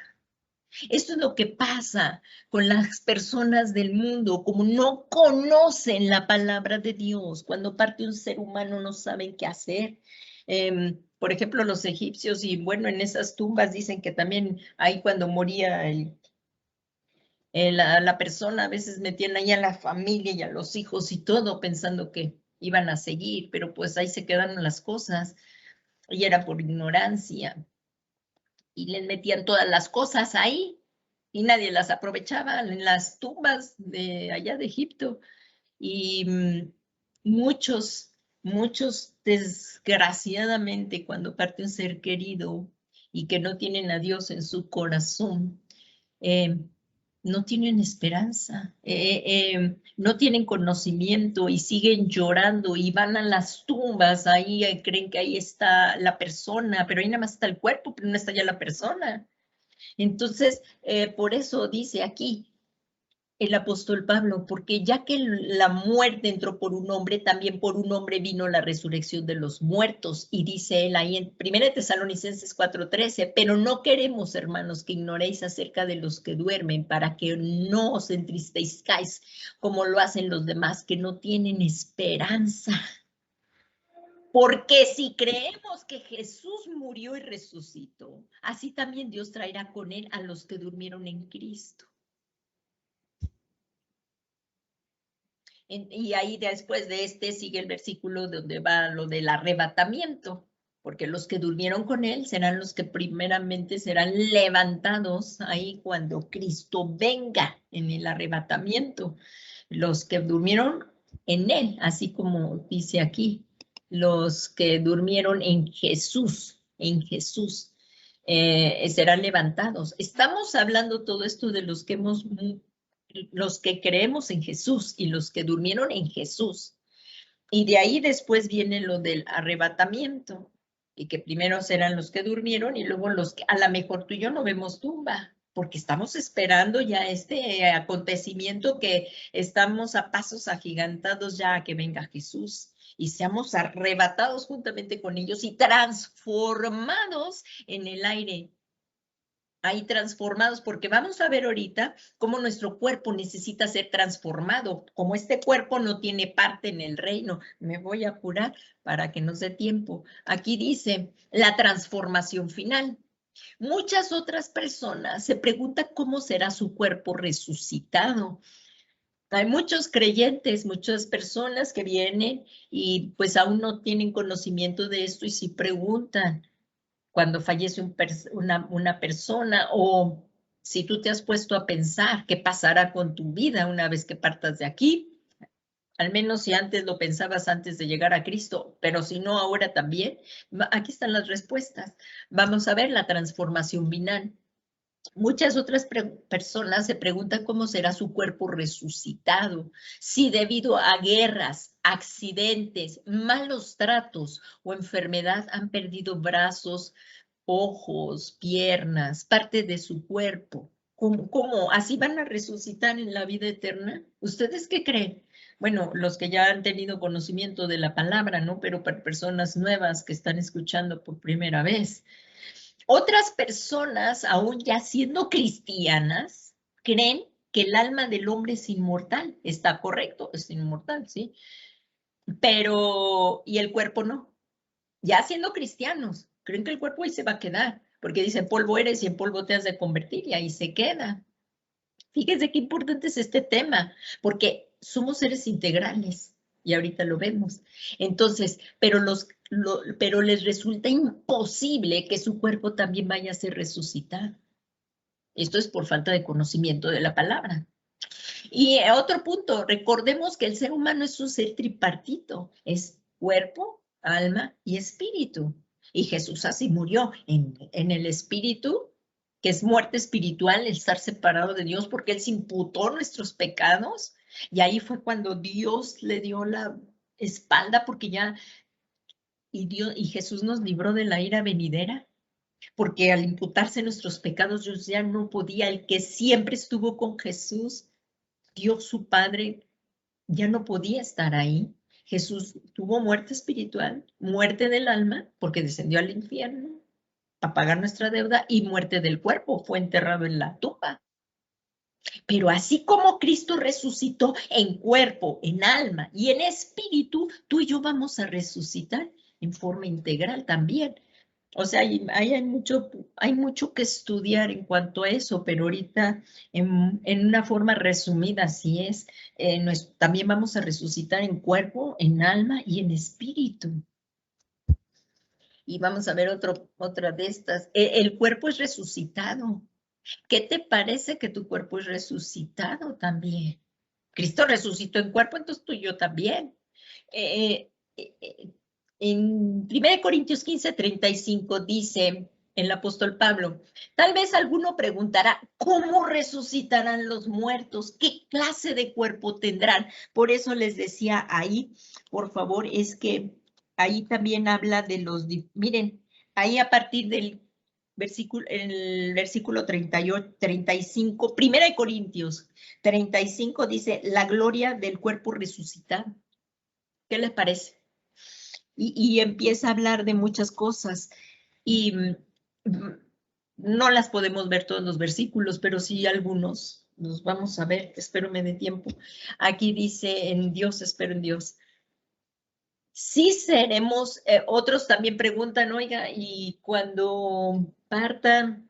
Esto es lo que pasa con las personas del mundo, como no conocen la palabra de Dios. Cuando parte un ser humano no saben qué hacer. Por ejemplo, los egipcios, y bueno, en esas tumbas dicen que también ahí cuando moría la persona, a veces metían ahí a la familia y a los hijos y todo, pensando que iban a seguir, pero pues ahí se quedaron las cosas y era por ignorancia. Y les metían todas las cosas ahí y nadie las aprovechaba en las tumbas de allá de Egipto. Y muchos desgraciadamente cuando parte un ser querido y que no tienen a Dios en su corazón, no tienen esperanza, no tienen conocimiento y siguen llorando y van a las tumbas, ahí creen que ahí está la persona, pero ahí nada más está el cuerpo, pero no está ya la persona. Entonces, por eso dice aquí el apóstol Pablo, porque ya que la muerte entró por un hombre, también por un hombre vino la resurrección de los muertos. Y dice él ahí en 1 Tesalonicenses 4:13, pero no queremos, hermanos, que ignoréis acerca de los que duermen, para que no os entristezcáis como lo hacen los demás, que no tienen esperanza. Porque si creemos que Jesús murió y resucitó, así también Dios traerá con él a los que durmieron en Cristo. Y ahí después de este sigue el versículo donde va lo del arrebatamiento, porque los que durmieron con él serán los que primeramente serán levantados ahí cuando Cristo venga en el arrebatamiento. Los que durmieron en él, así como dice aquí, los que durmieron en Jesús, serán levantados. Estamos hablando todo esto de los que creemos en Jesús y los que durmieron en Jesús. Y de ahí después viene lo del arrebatamiento, y que primero serán los que durmieron y luego los que, a lo mejor tú y yo no vemos tumba, porque estamos esperando ya este acontecimiento que estamos a pasos agigantados ya a que venga Jesús y seamos arrebatados juntamente con ellos y transformados en el aire. Ahí transformados, porque vamos a ver ahorita cómo nuestro cuerpo necesita ser transformado. Como este cuerpo no tiene parte en el reino, me voy a apurar para que nos dé tiempo. Aquí dice la transformación final. Muchas otras personas se preguntan cómo será su cuerpo resucitado. Hay muchos creyentes, muchas personas que vienen y pues aún no tienen conocimiento de esto y sí preguntan cuando fallece una persona o si tú te has puesto a pensar qué pasará con tu vida una vez que partas de aquí. Al menos si antes lo pensabas antes de llegar a Cristo, pero si no, ahora también. Aquí están las respuestas. Vamos a ver la transformación final. Muchas otras personas se preguntan cómo será su cuerpo resucitado, si debido a guerras, accidentes, malos tratos o enfermedad han perdido brazos, ojos, piernas, parte de su cuerpo. ¿Cómo? ¿Así van a resucitar en la vida eterna? ¿Ustedes qué creen? Bueno, los que ya han tenido conocimiento de la palabra, ¿no? Pero para personas nuevas que están escuchando por primera vez. Otras personas, aún ya siendo cristianas, creen que el alma del hombre es inmortal. Está correcto, es inmortal, ¿sí? Pero, ¿y el cuerpo no? Ya siendo cristianos, creen que el cuerpo ahí se va a quedar, porque dice, polvo eres y en polvo te has de convertir, y ahí se queda. Fíjense qué importante es este tema, porque somos seres integrales, y ahorita lo vemos. Entonces, pero les resulta imposible que su cuerpo también vaya a ser resucitado. Esto es por falta de conocimiento de la palabra. Y otro punto, recordemos que el ser humano es un ser tripartito, es cuerpo, alma y espíritu. Y Jesús así murió en el espíritu, que es muerte espiritual, el estar separado de Dios, porque Él se imputó nuestros pecados. Y ahí fue cuando Dios le dio la espalda, porque ya, y Jesús nos libró de la ira venidera, porque al imputarse nuestros pecados, Dios ya no podía, el que siempre estuvo con Jesús, Dios su Padre, ya no podía estar ahí. Jesús tuvo muerte espiritual, muerte del alma, porque descendió al infierno a pagar nuestra deuda, y muerte del cuerpo, fue enterrado en la tumba. Pero así como Cristo resucitó en cuerpo, en alma y en espíritu, tú y yo vamos a resucitar en forma integral también. O sea, hay mucho que estudiar en cuanto a eso, pero ahorita en una forma resumida, así es, también vamos a resucitar en cuerpo, en alma y en espíritu. Y vamos a ver otra de estas. El cuerpo es resucitado. ¿Qué te parece que tu cuerpo es resucitado también? Cristo resucitó en cuerpo, entonces tú y yo también. En 1 Corintios 15:35 dice el apóstol Pablo, tal vez alguno preguntará, ¿cómo resucitarán los muertos? ¿Qué clase de cuerpo tendrán? Por eso les decía ahí, por favor, es que ahí también habla de miren, ahí a partir del el versículo 38, 35, 1 Corintios 35 dice, la gloria del cuerpo resucitado. ¿Qué les parece? Y empieza a hablar de muchas cosas y no las podemos ver todos los versículos, pero sí algunos los vamos a ver, espero me dé tiempo. Aquí dice en Dios, espero en Dios. Sí seremos, otros también preguntan, oiga, y cuando partan,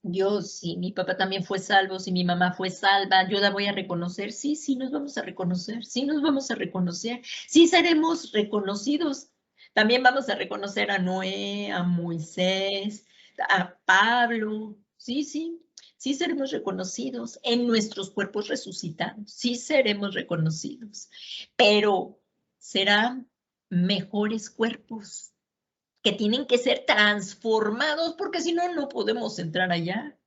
yo, si mi papá también fue salvo, si mi mamá fue salva, yo la voy a reconocer. Sí, sí nos vamos a reconocer, sí nos vamos a reconocer, sí seremos reconocidos. También vamos a reconocer a Noé, a Moisés, a Pablo. Sí, sí, sí seremos reconocidos en nuestros cuerpos resucitados. Sí seremos reconocidos, pero serán mejores cuerpos que tienen que ser transformados, porque si no, no podemos entrar allá.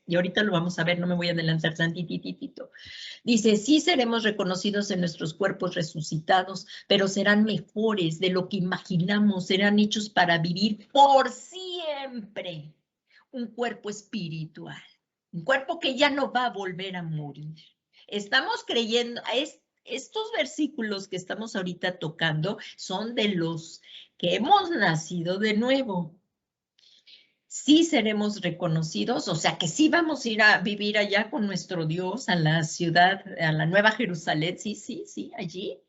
Y ahorita lo vamos a ver, no me voy a adelantar tantititito. Dice, sí seremos reconocidos en nuestros cuerpos resucitados, pero serán mejores de lo que imaginamos, serán hechos para vivir por siempre. un cuerpo espiritual, un cuerpo que ya no va a volver a morir. Estamos creyendo, estos versículos que estamos ahorita tocando son de los que hemos nacido de nuevo. Sí seremos reconocidos, o sea que sí vamos a ir a vivir allá con nuestro Dios a la ciudad, a la Nueva Jerusalén, sí, allí.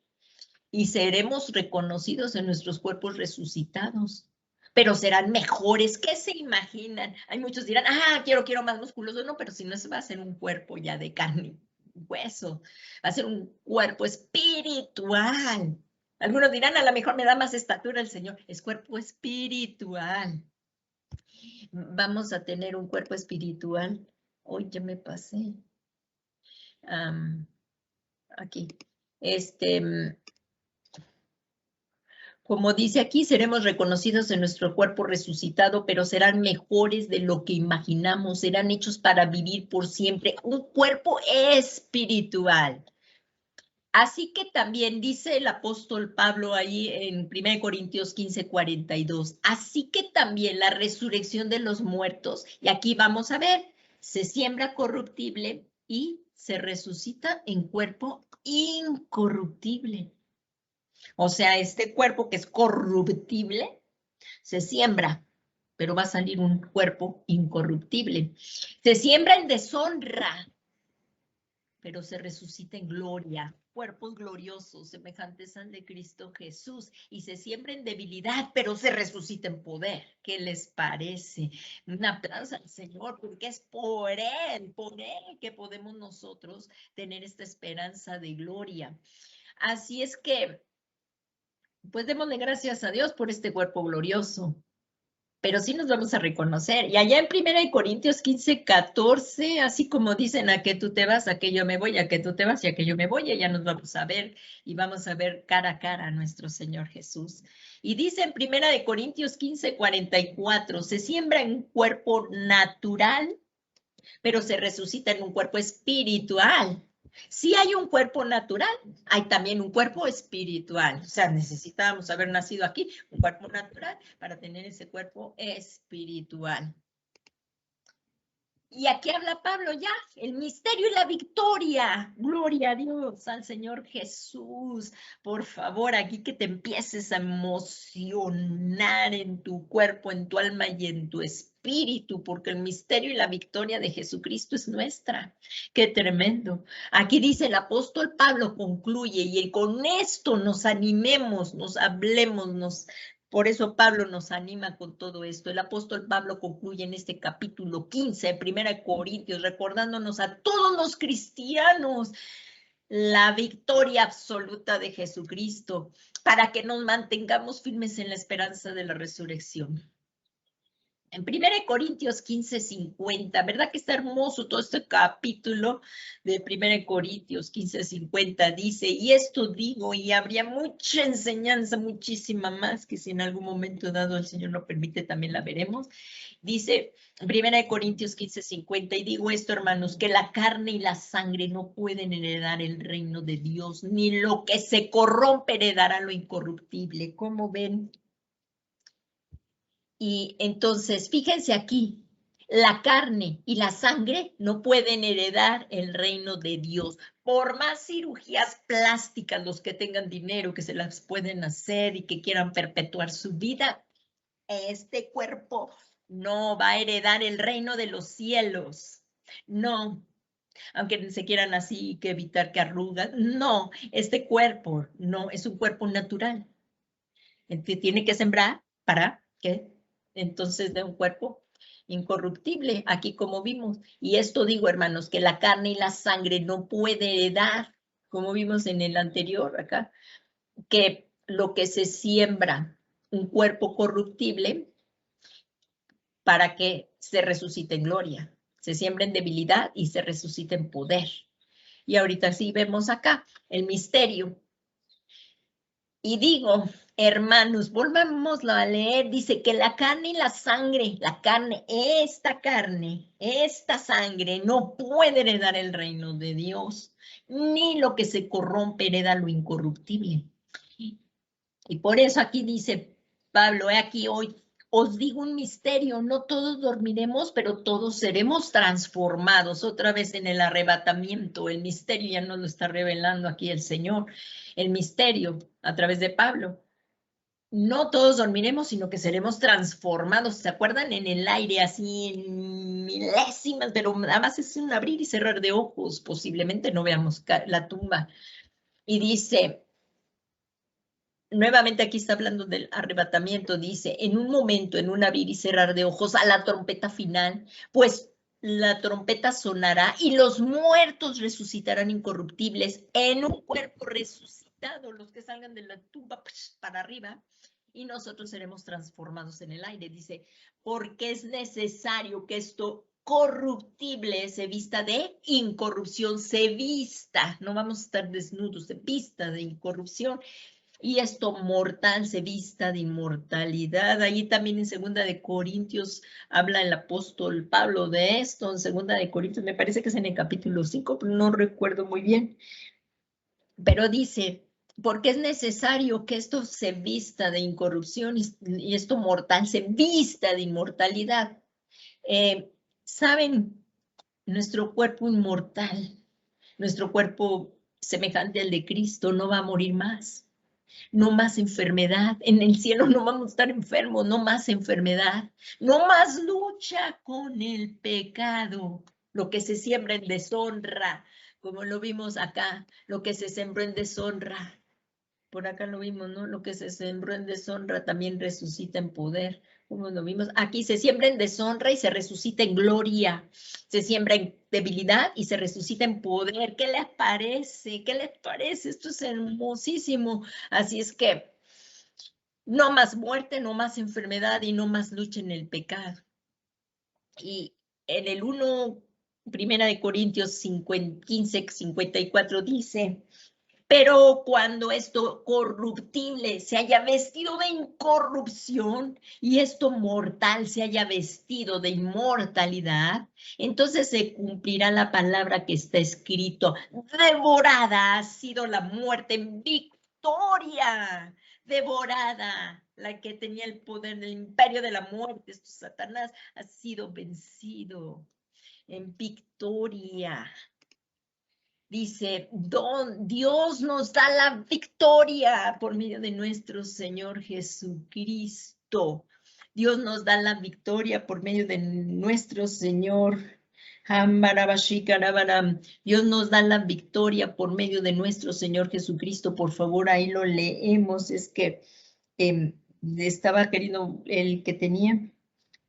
Y seremos reconocidos en nuestros cuerpos resucitados. Pero serán mejores. ¿Qué se imaginan? Hay muchos dirán, quiero más musculoso. No, pero si no, va a ser un cuerpo ya de carne, hueso. Va a ser un cuerpo espiritual. Algunos dirán, a lo mejor me da más estatura el Señor. Es cuerpo espiritual. Vamos a tener un cuerpo espiritual. Hoy ya me pasé. Aquí. Como dice aquí, seremos reconocidos en nuestro cuerpo resucitado, pero serán mejores de lo que imaginamos, serán hechos para vivir por siempre, un cuerpo espiritual. Así que también dice el apóstol Pablo ahí en 1 Corintios 15:42, así que también la resurrección de los muertos, y aquí vamos a ver, se siembra corruptible y se resucita en cuerpo incorruptible. O sea, este cuerpo que es corruptible se siembra, pero va a salir un cuerpo incorruptible. Se siembra en deshonra, pero se resucita en gloria. Cuerpos gloriosos, semejantes al de Cristo Jesús. Y se siembra en debilidad, pero se resucita en poder. ¿Qué les parece? Un aplauso al Señor, porque es por Él que podemos nosotros tener esta esperanza de gloria. Así es que pues démosle gracias a Dios por este cuerpo glorioso, pero sí nos vamos a reconocer. Y allá en 1 Corintios 15:14, así como dicen, a que tú te vas, a que yo me voy, a que tú te vas y a que yo me voy, ya nos vamos a ver y vamos a ver cara a cara a nuestro Señor Jesús. Y dice en 1 Corintios 15:44, se siembra en un cuerpo natural, pero se resucita en un cuerpo espiritual. Si hay un cuerpo natural, hay también un cuerpo espiritual. O sea, necesitábamos haber nacido aquí, un cuerpo natural, para tener ese cuerpo espiritual. Y aquí habla Pablo ya, el misterio y la victoria. Gloria a Dios, al Señor Jesús. Por favor, aquí que te empieces a emocionar en tu cuerpo, en tu alma y en tu espíritu, porque el misterio y la victoria de Jesucristo es nuestra. Qué tremendo. Aquí dice el apóstol Pablo, concluye, y con esto nos animemos, nos hablemos, por eso Pablo nos anima con todo esto. El apóstol Pablo concluye en este capítulo 15, 1 Corintios, recordándonos a todos los cristianos la victoria absoluta de Jesucristo, para que nos mantengamos firmes en la esperanza de la resurrección. En 1 Corintios 15:50, ¿verdad que está hermoso todo este capítulo de 1 Corintios 15:50? Dice, y esto digo, y habría mucha enseñanza, muchísima más, que si en algún momento dado el Señor lo permite, también la veremos. Dice 1 Corintios 15:50, y digo esto, hermanos, que la carne y la sangre no pueden heredar el reino de Dios, ni lo que se corrompe heredará lo incorruptible. ¿Cómo ven? Y entonces, fíjense aquí, la carne y la sangre no pueden heredar el reino de Dios. Por más cirugías plásticas, los que tengan dinero, que se las pueden hacer y que quieran perpetuar su vida, este cuerpo no va a heredar el reino de los cielos. No, aunque se quieran así que evitar que arrugas. No, este cuerpo no es un cuerpo natural. Tiene que sembrar para que entonces de un cuerpo incorruptible, aquí como vimos. Y esto digo, hermanos, que la carne y la sangre no puede dar, como vimos en el anterior acá, que lo que se siembra, un cuerpo corruptible, para que se resucite en gloria. Se siembra en debilidad y se resucita en poder. Y ahorita sí vemos acá el misterio. Y digo, hermanos, volvamos a leer, dice que la carne y la sangre, esta sangre no puede heredar el reino de Dios, ni lo que se corrompe hereda lo incorruptible. Y por eso aquí dice Pablo, he aquí hoy os digo un misterio, no todos dormiremos, pero todos seremos transformados. Otra vez en el arrebatamiento, el misterio ya nos lo está revelando aquí el Señor, el misterio a través de Pablo. No todos dormiremos, sino que seremos transformados. ¿Se acuerdan? En el aire, así en milésimas, pero nada más es un abrir y cerrar de ojos. Posiblemente no veamos la tumba. Y dice, nuevamente aquí está hablando del arrebatamiento, dice, en un momento, en un abrir y cerrar de ojos, a la trompeta final, pues la trompeta sonará y los muertos resucitarán incorruptibles en un cuerpo resucitado, los que salgan de la tumba para arriba, y nosotros seremos transformados en el aire. Dice, porque es necesario que esto corruptible se vista de incorrupción, se vista, no vamos a estar desnudos, se vista de incorrupción, y esto mortal se vista de inmortalidad. Ahí también en Segunda de Corintios habla el apóstol Pablo de esto, en Segunda de Corintios, me parece que es en el capítulo 5, pero no recuerdo muy bien. Pero dice, porque es necesario que esto se vista de incorrupción y esto mortal se vista de inmortalidad. ¿Saben? Nuestro cuerpo inmortal, nuestro cuerpo semejante al de Cristo, no va a morir más. No más enfermedad. En el cielo no vamos a estar enfermos, no más enfermedad. No más lucha con el pecado. Lo que se siembra en deshonra, como lo vimos acá, lo que se sembró en deshonra. Por acá lo vimos, ¿no? Lo que se sembró en deshonra también resucita en poder. Como lo vimos, aquí se siembra en deshonra y se resucita en gloria. Se siembra en debilidad y se resucita en poder. ¿Qué les parece? ¿Qué les parece? Esto es hermosísimo. Así es que no más muerte, no más enfermedad y no más lucha en el pecado. Y en el 1, Primera de Corintios 15, 54 dice, pero cuando esto corruptible se haya vestido de incorrupción y esto mortal se haya vestido de inmortalidad, entonces se cumplirá la palabra que está escrito. Devorada ha sido la muerte en victoria. Devorada, la que tenía el poder del imperio de la muerte, esto Satanás, ha sido vencido en victoria. Dice, Dios nos da la victoria por medio de nuestro Señor Jesucristo. Dios nos da la victoria por medio de nuestro Señor. Dios nos da la victoria por medio de nuestro Señor Jesucristo. Por favor, ahí lo leemos. Es que estaba queriendo el que tenía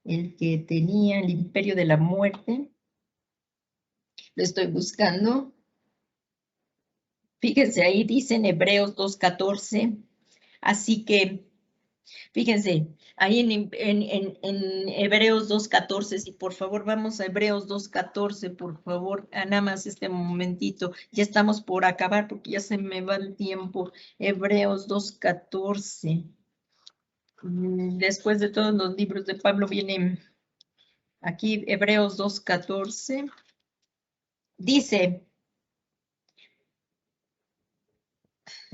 el imperio de la muerte. Lo estoy buscando. Fíjense, ahí dice en Hebreos 2:14, así que, fíjense, ahí en Hebreos 2:14, si por favor vamos a Hebreos 2:14, por favor, nada más este momentito, ya estamos por acabar porque ya se me va el tiempo. Hebreos 2:14, después de todos los libros de Pablo viene aquí Hebreos 2:14, dice,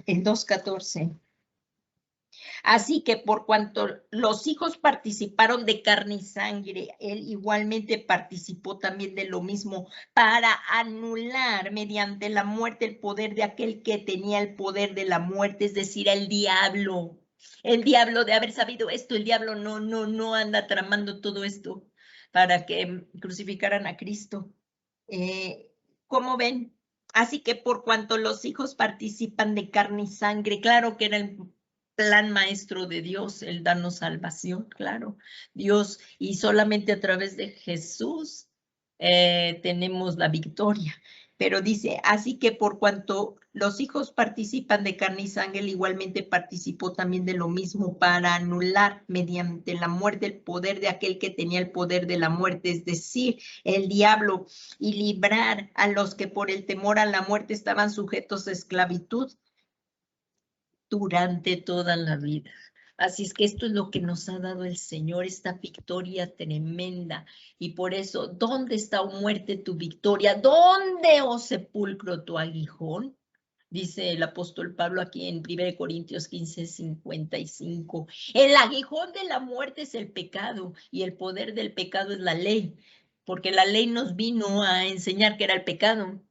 el 2:14. Así que por cuanto los hijos participaron de carne y sangre, él igualmente participó también de lo mismo para anular mediante la muerte el poder de aquel que tenía el poder de la muerte, es decir, el diablo. El diablo, de haber sabido esto, el diablo no anda tramando todo esto para que crucificaran a Cristo. ¿Cómo ven? Así que por cuanto los hijos participan de carne y sangre, claro que era el plan maestro de Dios, el darnos salvación, claro. Dios, y solamente a través de Jesús tenemos la victoria. Pero dice, así que por cuanto los hijos participan de carne y sangre, él igualmente participó también de lo mismo para anular mediante la muerte el poder de aquel que tenía el poder de la muerte, es decir, el diablo, y librar a los que por el temor a la muerte estaban sujetos a esclavitud durante toda la vida. Así es que esto es lo que nos ha dado el Señor, esta victoria tremenda. Y por eso, ¿dónde está, oh muerte, tu victoria? ¿Dónde, oh sepulcro, tu aguijón? Dice el apóstol Pablo aquí en 1 Corintios 15:55. El aguijón de la muerte es el pecado y el poder del pecado es la ley, porque la ley nos vino a enseñar que era el pecado.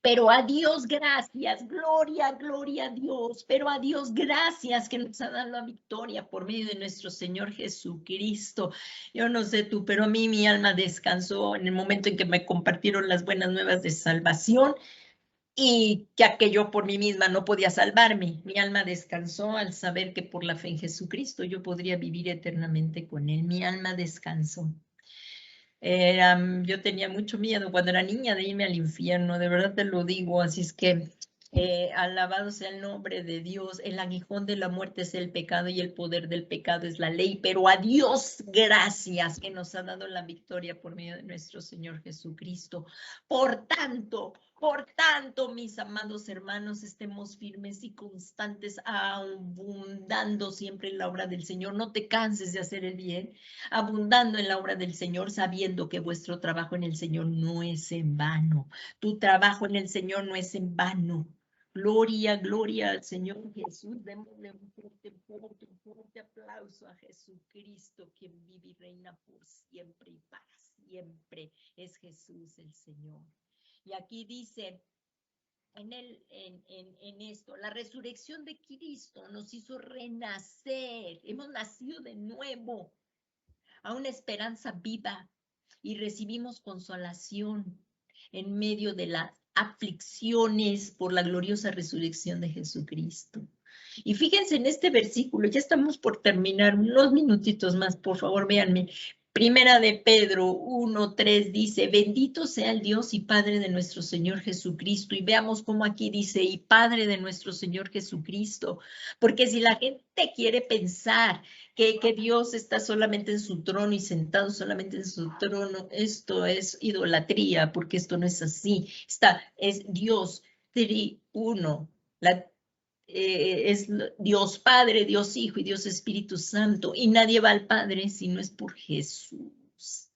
Pero a Dios gracias, gloria, gloria a Dios, pero a Dios gracias que nos ha dado la victoria por medio de nuestro Señor Jesucristo. Yo no sé tú, pero a mí mi alma descansó en el momento en que me compartieron las buenas nuevas de salvación. Y ya que yo por mí misma no podía salvarme, mi alma descansó al saber que por la fe en Jesucristo yo podría vivir eternamente con Él. Mi alma descansó. Yo tenía mucho miedo cuando era niña de irme al infierno, de verdad te lo digo, así es que alabado sea el nombre de Dios. El aguijón de la muerte es el pecado y el poder del pecado es la ley, pero a Dios gracias que nos ha dado la victoria por medio de nuestro Señor Jesucristo. Por tanto, mis amados hermanos, estemos firmes y constantes, abundando siempre en la obra del Señor. No te canses de hacer el bien, abundando en la obra del Señor, sabiendo que vuestro trabajo en el Señor no es en vano. Tu trabajo en el Señor no es en vano. Gloria, gloria al Señor Jesús. Démosle un fuerte aplauso a Jesucristo, quien vive y reina por siempre y para siempre. Es Jesús el Señor. Y aquí dice en esto, la resurrección de Cristo nos hizo renacer. Hemos nacido de nuevo a una esperanza viva y recibimos consolación en medio de las aflicciones por la gloriosa resurrección de Jesucristo. Y fíjense en este versículo, ya estamos por terminar, unos minutitos más, por favor, véanme. Primera de Pedro 1:3 dice, bendito sea el Dios y Padre de nuestro Señor Jesucristo. Y veamos cómo aquí dice, y Padre de nuestro Señor Jesucristo. Porque si la gente quiere pensar que Dios está solamente en su trono y sentado solamente en su trono, esto es idolatría, porque esto no es así. Es Dios triuno, es Dios Padre, Dios Hijo y Dios Espíritu Santo, y nadie va al Padre si no es por Jesús.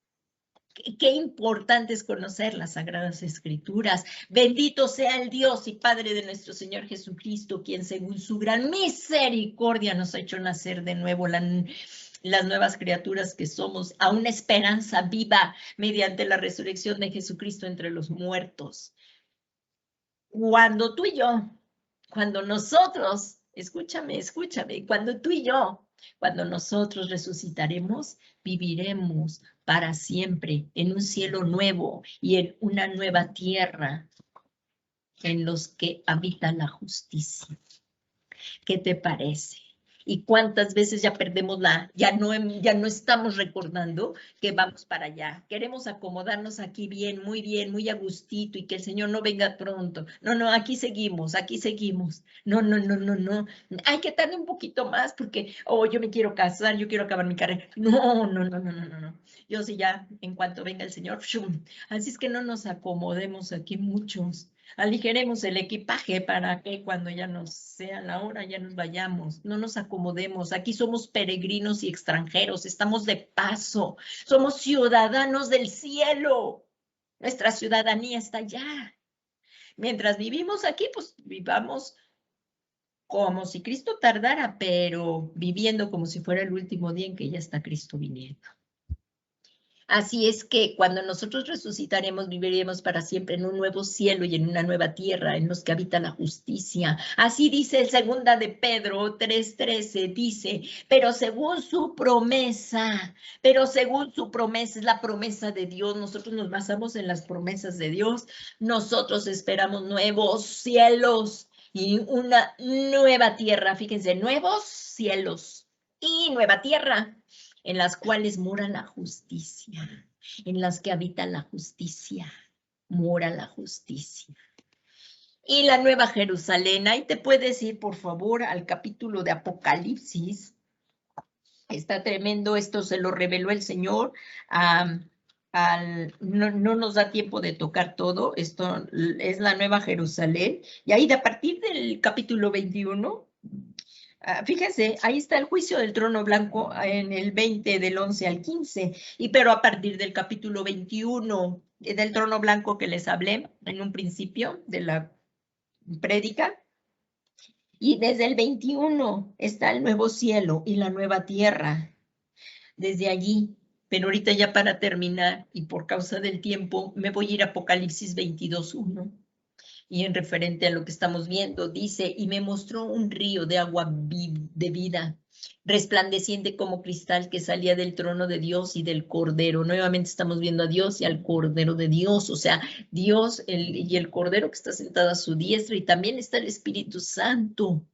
Qué importante es conocer las Sagradas Escrituras. Bendito sea el Dios y Padre de nuestro Señor Jesucristo, quien según su gran misericordia nos ha hecho nacer de nuevo las nuevas criaturas que somos, a una esperanza viva mediante la resurrección de Jesucristo entre los muertos. Cuando tú y yo, cuando nosotros, escúchame, cuando tú y yo, cuando nosotros resucitaremos, viviremos para siempre en un cielo nuevo y en una nueva tierra en los que habita la justicia. ¿Qué te parece? ¿Y cuántas veces ya perdemos ya no estamos recordando que vamos para allá? Queremos acomodarnos aquí bien, muy a gustito y que el Señor no venga pronto. No, aquí seguimos. No. Hay que tardar un poquito más porque, yo me quiero casar, yo quiero acabar mi carrera. No. Yo sí ya, en cuanto venga el Señor, ¡shum! Así es que no nos acomodemos aquí muchos. Aligeremos el equipaje para que cuando ya nos sea la hora ya nos vayamos, no nos acomodemos. Aquí somos peregrinos y extranjeros, estamos de paso, somos ciudadanos del cielo. Nuestra ciudadanía está allá. Mientras vivimos aquí, pues vivamos como si Cristo tardara, pero viviendo como si fuera el último día en que ya está Cristo viniendo. Así es que cuando nosotros resucitaremos, viviremos para siempre en un nuevo cielo y en una nueva tierra en los que habita la justicia. Así dice el segunda de Pedro 3:13, dice, pero según su promesa, es la promesa de Dios. Nosotros nos basamos en las promesas de Dios. Nosotros esperamos nuevos cielos y una nueva tierra. Fíjense, nuevos cielos y nueva tierra, en las cuales mora la justicia, en las que habita la justicia, mora la justicia. Y la Nueva Jerusalén, ahí te puedes ir, por favor, al capítulo de Apocalipsis. Está tremendo, esto se lo reveló el Señor. No nos da tiempo de tocar todo, esto es la Nueva Jerusalén. Y ahí a partir del capítulo 21, fíjense, ahí está el juicio del trono blanco en el 20 del 11 al 15, pero a partir del capítulo 21 del trono blanco que les hablé en un principio, de la prédica. Y desde el 21 está el nuevo cielo y la nueva tierra, desde allí. Pero ahorita ya para terminar, y por causa del tiempo, me voy a ir a Apocalipsis 22:1. Y en referente a lo que estamos viendo, dice, y me mostró un río de agua de vida, resplandeciente como cristal que salía del trono de Dios y del Cordero. Nuevamente estamos viendo a Dios y al Cordero de Dios, o sea, Dios y el Cordero que está sentado a su diestra, y también está el Espíritu Santo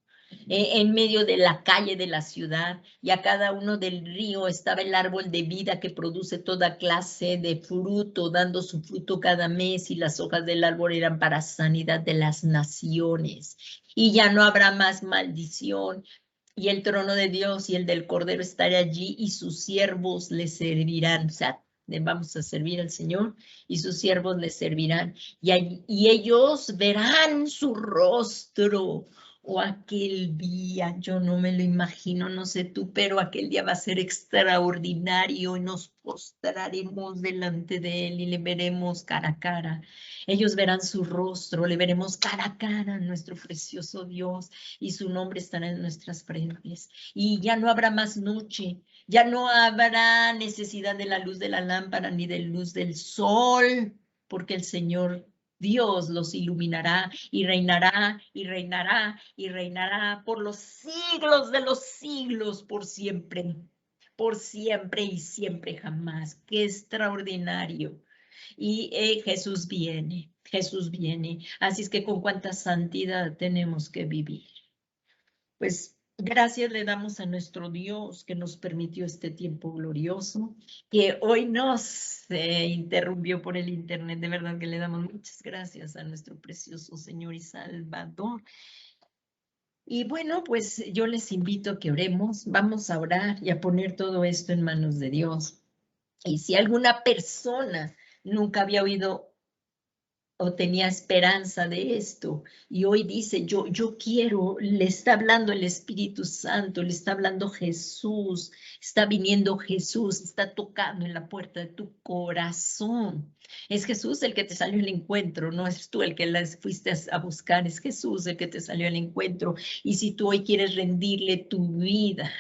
en medio de la calle de la ciudad, y a cada uno del río estaba el árbol de vida que produce toda clase de fruto, dando su fruto cada mes, y las hojas del árbol eran para sanidad de las naciones. Y ya no habrá más maldición, y el trono de Dios y el del Cordero estará allí, y sus siervos le servirán. O sea, le vamos a servir al Señor, y sus siervos le servirán, y ellos verán su rostro. O aquel día, yo no me lo imagino, no sé tú, pero aquel día va a ser extraordinario, y nos postraremos delante de él y le veremos cara a cara. Ellos verán su rostro, le veremos cara a cara a nuestro precioso Dios, y su nombre estará en nuestras frentes. Y ya no habrá más noche, ya no habrá necesidad de la luz de la lámpara ni de luz del sol, porque el Señor Dios los iluminará, y reinará y reinará y reinará por los siglos de los siglos, por siempre y siempre jamás. Qué extraordinario. Y Jesús viene, Jesús viene. Así es que con cuánta santidad tenemos que vivir. Pues gracias le damos a nuestro Dios que nos permitió este tiempo glorioso, que hoy nos interrumpió por el internet. De verdad que le damos muchas gracias a nuestro precioso Señor y Salvador. Y bueno, pues yo les invito a que oremos. Vamos a orar y a poner todo esto en manos de Dios. Y si alguna persona nunca había oído o tenía esperanza de esto, y hoy dice, yo quiero, le está hablando el Espíritu Santo, le está hablando Jesús, está viniendo Jesús, está tocando en la puerta de tu corazón. Es Jesús el que te salió al encuentro, no es tú el que las fuiste a buscar, es Jesús el que te salió al encuentro. Y si tú hoy quieres rendirle tu vida,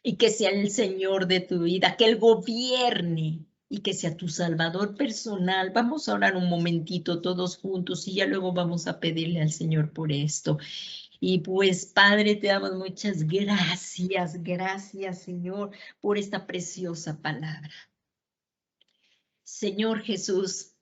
y que sea el Señor de tu vida, que Él gobierne y que sea tu Salvador personal. Vamos a orar un momentito todos juntos, y ya luego vamos a pedirle al Señor por esto. Y pues, Padre, te damos muchas gracias, gracias, Señor, por esta preciosa palabra. Señor Jesús,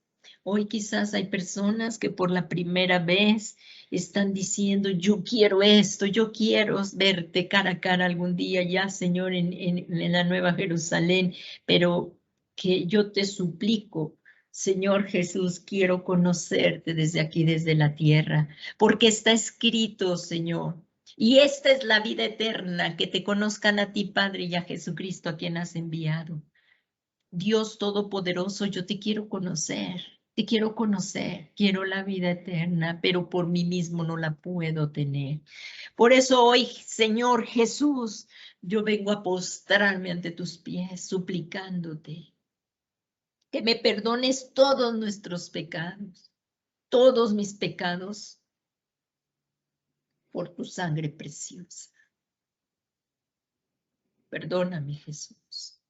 hoy quizás hay personas que por la primera vez están diciendo, yo quiero esto, yo quiero verte cara a cara algún día ya, Señor, en la Nueva Jerusalén, pero que yo te suplico, Señor Jesús, quiero conocerte desde aquí, desde la tierra, porque está escrito, Señor. Y esta es la vida eterna, que te conozcan a ti, Padre, y a Jesucristo, a quien has enviado. Dios Todopoderoso, yo te quiero conocer, quiero la vida eterna, pero por mí mismo no la puedo tener. Por eso hoy, Señor Jesús, yo vengo a postrarme ante tus pies, suplicándote que me perdones todos nuestros pecados, todos mis pecados, por tu sangre preciosa. Perdóname, Jesús.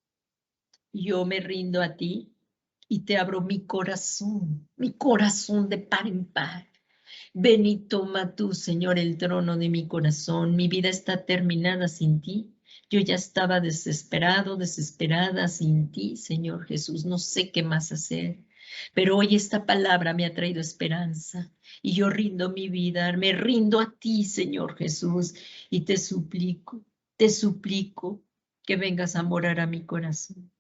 Yo me rindo a ti y te abro mi corazón de par en par. Ven y toma tú, Señor, el trono de mi corazón. Mi vida está terminada sin ti. Yo ya estaba desesperado, desesperada sin ti, Señor Jesús. No sé qué más hacer. Pero hoy esta palabra me ha traído esperanza, y yo rindo mi vida, me rindo a ti, Señor Jesús, y te suplico que vengas a morar a mi corazón.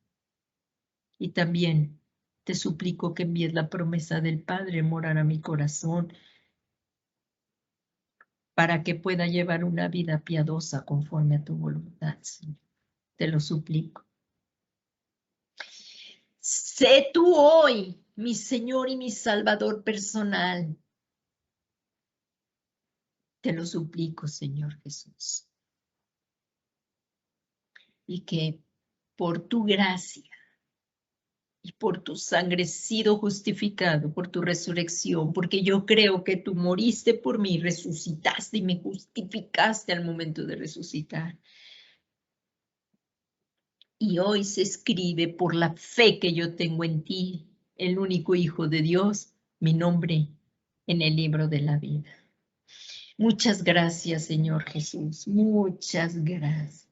Y también te suplico que envíes la promesa del Padre morar a mi corazón, para que pueda llevar una vida piadosa conforme a tu voluntad, Señor. Te lo suplico. Sé tú hoy mi Señor y mi Salvador personal. Te lo suplico, Señor Jesús. Y que por tu gracia y por tu sangre he sido justificado, por tu resurrección, porque yo creo que tú moriste por mí, resucitaste y me justificaste al momento de resucitar. Y hoy se escribe por la fe que yo tengo en ti, el único Hijo de Dios, mi nombre en el libro de la vida. Muchas gracias, Señor Jesús. Muchas gracias.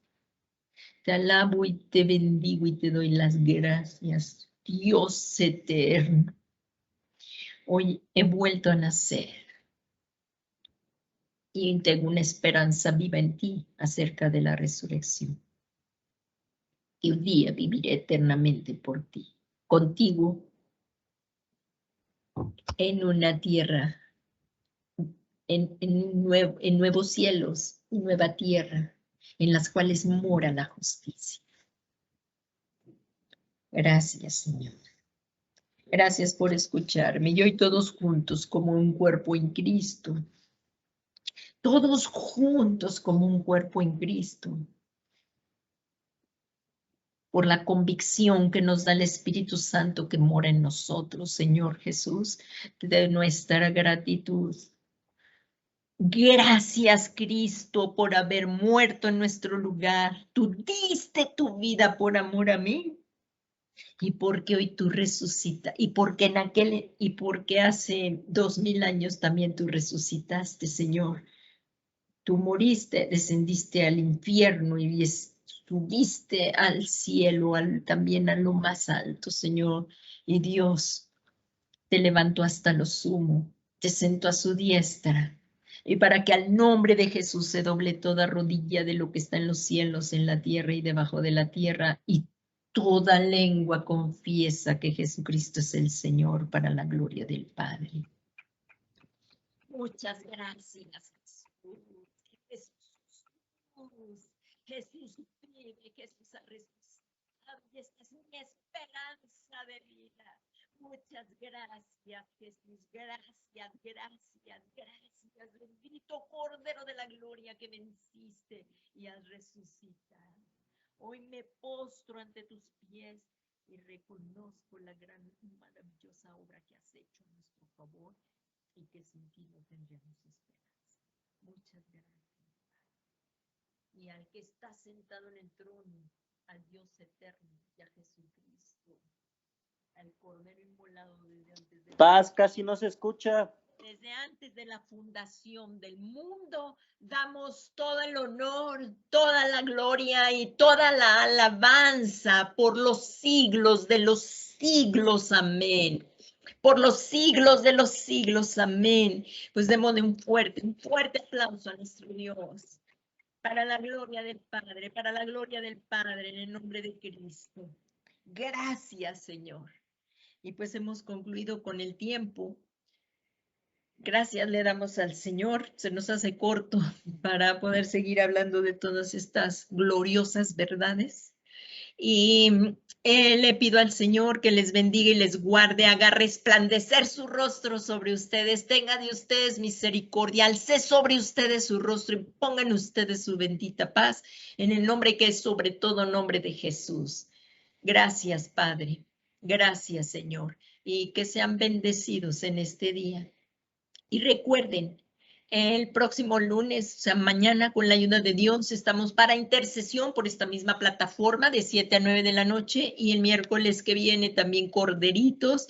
Te alabo y te bendigo y te doy las gracias, Dios eterno. Hoy he vuelto a nacer y tengo una esperanza viva en ti acerca de la resurrección. Y un día viviré eternamente por ti, contigo, en una tierra, en nuevos cielos y nueva tierra, en las cuales mora la justicia. Gracias, Señor. Gracias por escucharme. Y hoy todos juntos como un cuerpo en Cristo. Todos juntos como un cuerpo en Cristo. Por la convicción que nos da el Espíritu Santo que mora en nosotros, Señor Jesús, de nuestra gratitud. Gracias, Cristo, por haber muerto en nuestro lugar. Tú diste tu vida por amor a mí. Y porque hoy tú resucitas, y porque hace 2000 años también tú resucitaste, Señor. Tú moriste, descendiste al infierno y subiste al cielo, también a lo más alto, Señor. Y Dios te levantó hasta lo sumo, te sentó a su diestra. Y para que al nombre de Jesús se doble toda rodilla de lo que está en los cielos, en la tierra y debajo de la tierra, y toda lengua confiesa que Jesucristo es el Señor para la gloria del Padre. Muchas gracias, Jesús. Jesús vive, Jesús ha resucitado y esta es mi esperanza de vida. Muchas gracias, Jesús. Gracias, gracias, gracias. Bendito Cordero de la Gloria que venciste y has resucitado. Hoy me postro ante tus pies y reconozco la gran y maravillosa obra que has hecho a nuestro favor y que sin ti no tendríamos esperanza. Muchas gracias. Y al que está sentado en el trono, al Dios eterno y a Jesucristo, al Cordero inmolado desde antes de Paz, casi no se escucha. Desde antes de la fundación del mundo, damos todo el honor, toda la gloria y toda la alabanza por los siglos de los siglos. Amén. Por los siglos de los siglos. Amén. Pues démosle un fuerte aplauso a nuestro Dios. Para la gloria del Padre, para la gloria del Padre, en el nombre de Cristo. Gracias, Señor. Y pues hemos concluido con el tiempo. Gracias le damos al Señor. Se nos hace corto para poder seguir hablando de todas estas gloriosas verdades. Y le pido al Señor que les bendiga y les guarde, haga resplandecer su rostro sobre ustedes, tenga de ustedes misericordia, alce sobre ustedes su rostro y pongan ustedes su bendita paz en el nombre que es sobre todo nombre de Jesús. Gracias, Padre. Gracias, Señor. Y que sean bendecidos en este día. Y recuerden, el próximo lunes, o sea, mañana, con la ayuda de Dios, estamos para intercesión por esta misma plataforma de 7 a 9 de la noche y el miércoles que viene también Corderitos,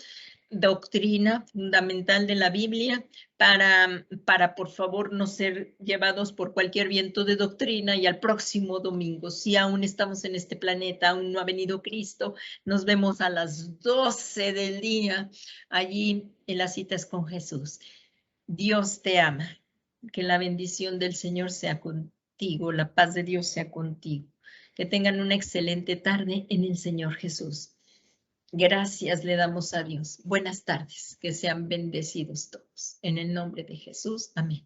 doctrina fundamental de la Biblia, para por favor no ser llevados por cualquier viento de doctrina. Y al próximo domingo, si aún estamos en este planeta, aún no ha venido Cristo, nos vemos a las 12 del día allí en las citas con Jesús. Dios te ama. Que la bendición del Señor sea contigo, la paz de Dios sea contigo. Que tengan una excelente tarde en el Señor Jesús. Gracias le damos a Dios. Buenas tardes. Que sean bendecidos todos. En el nombre de Jesús. Amén.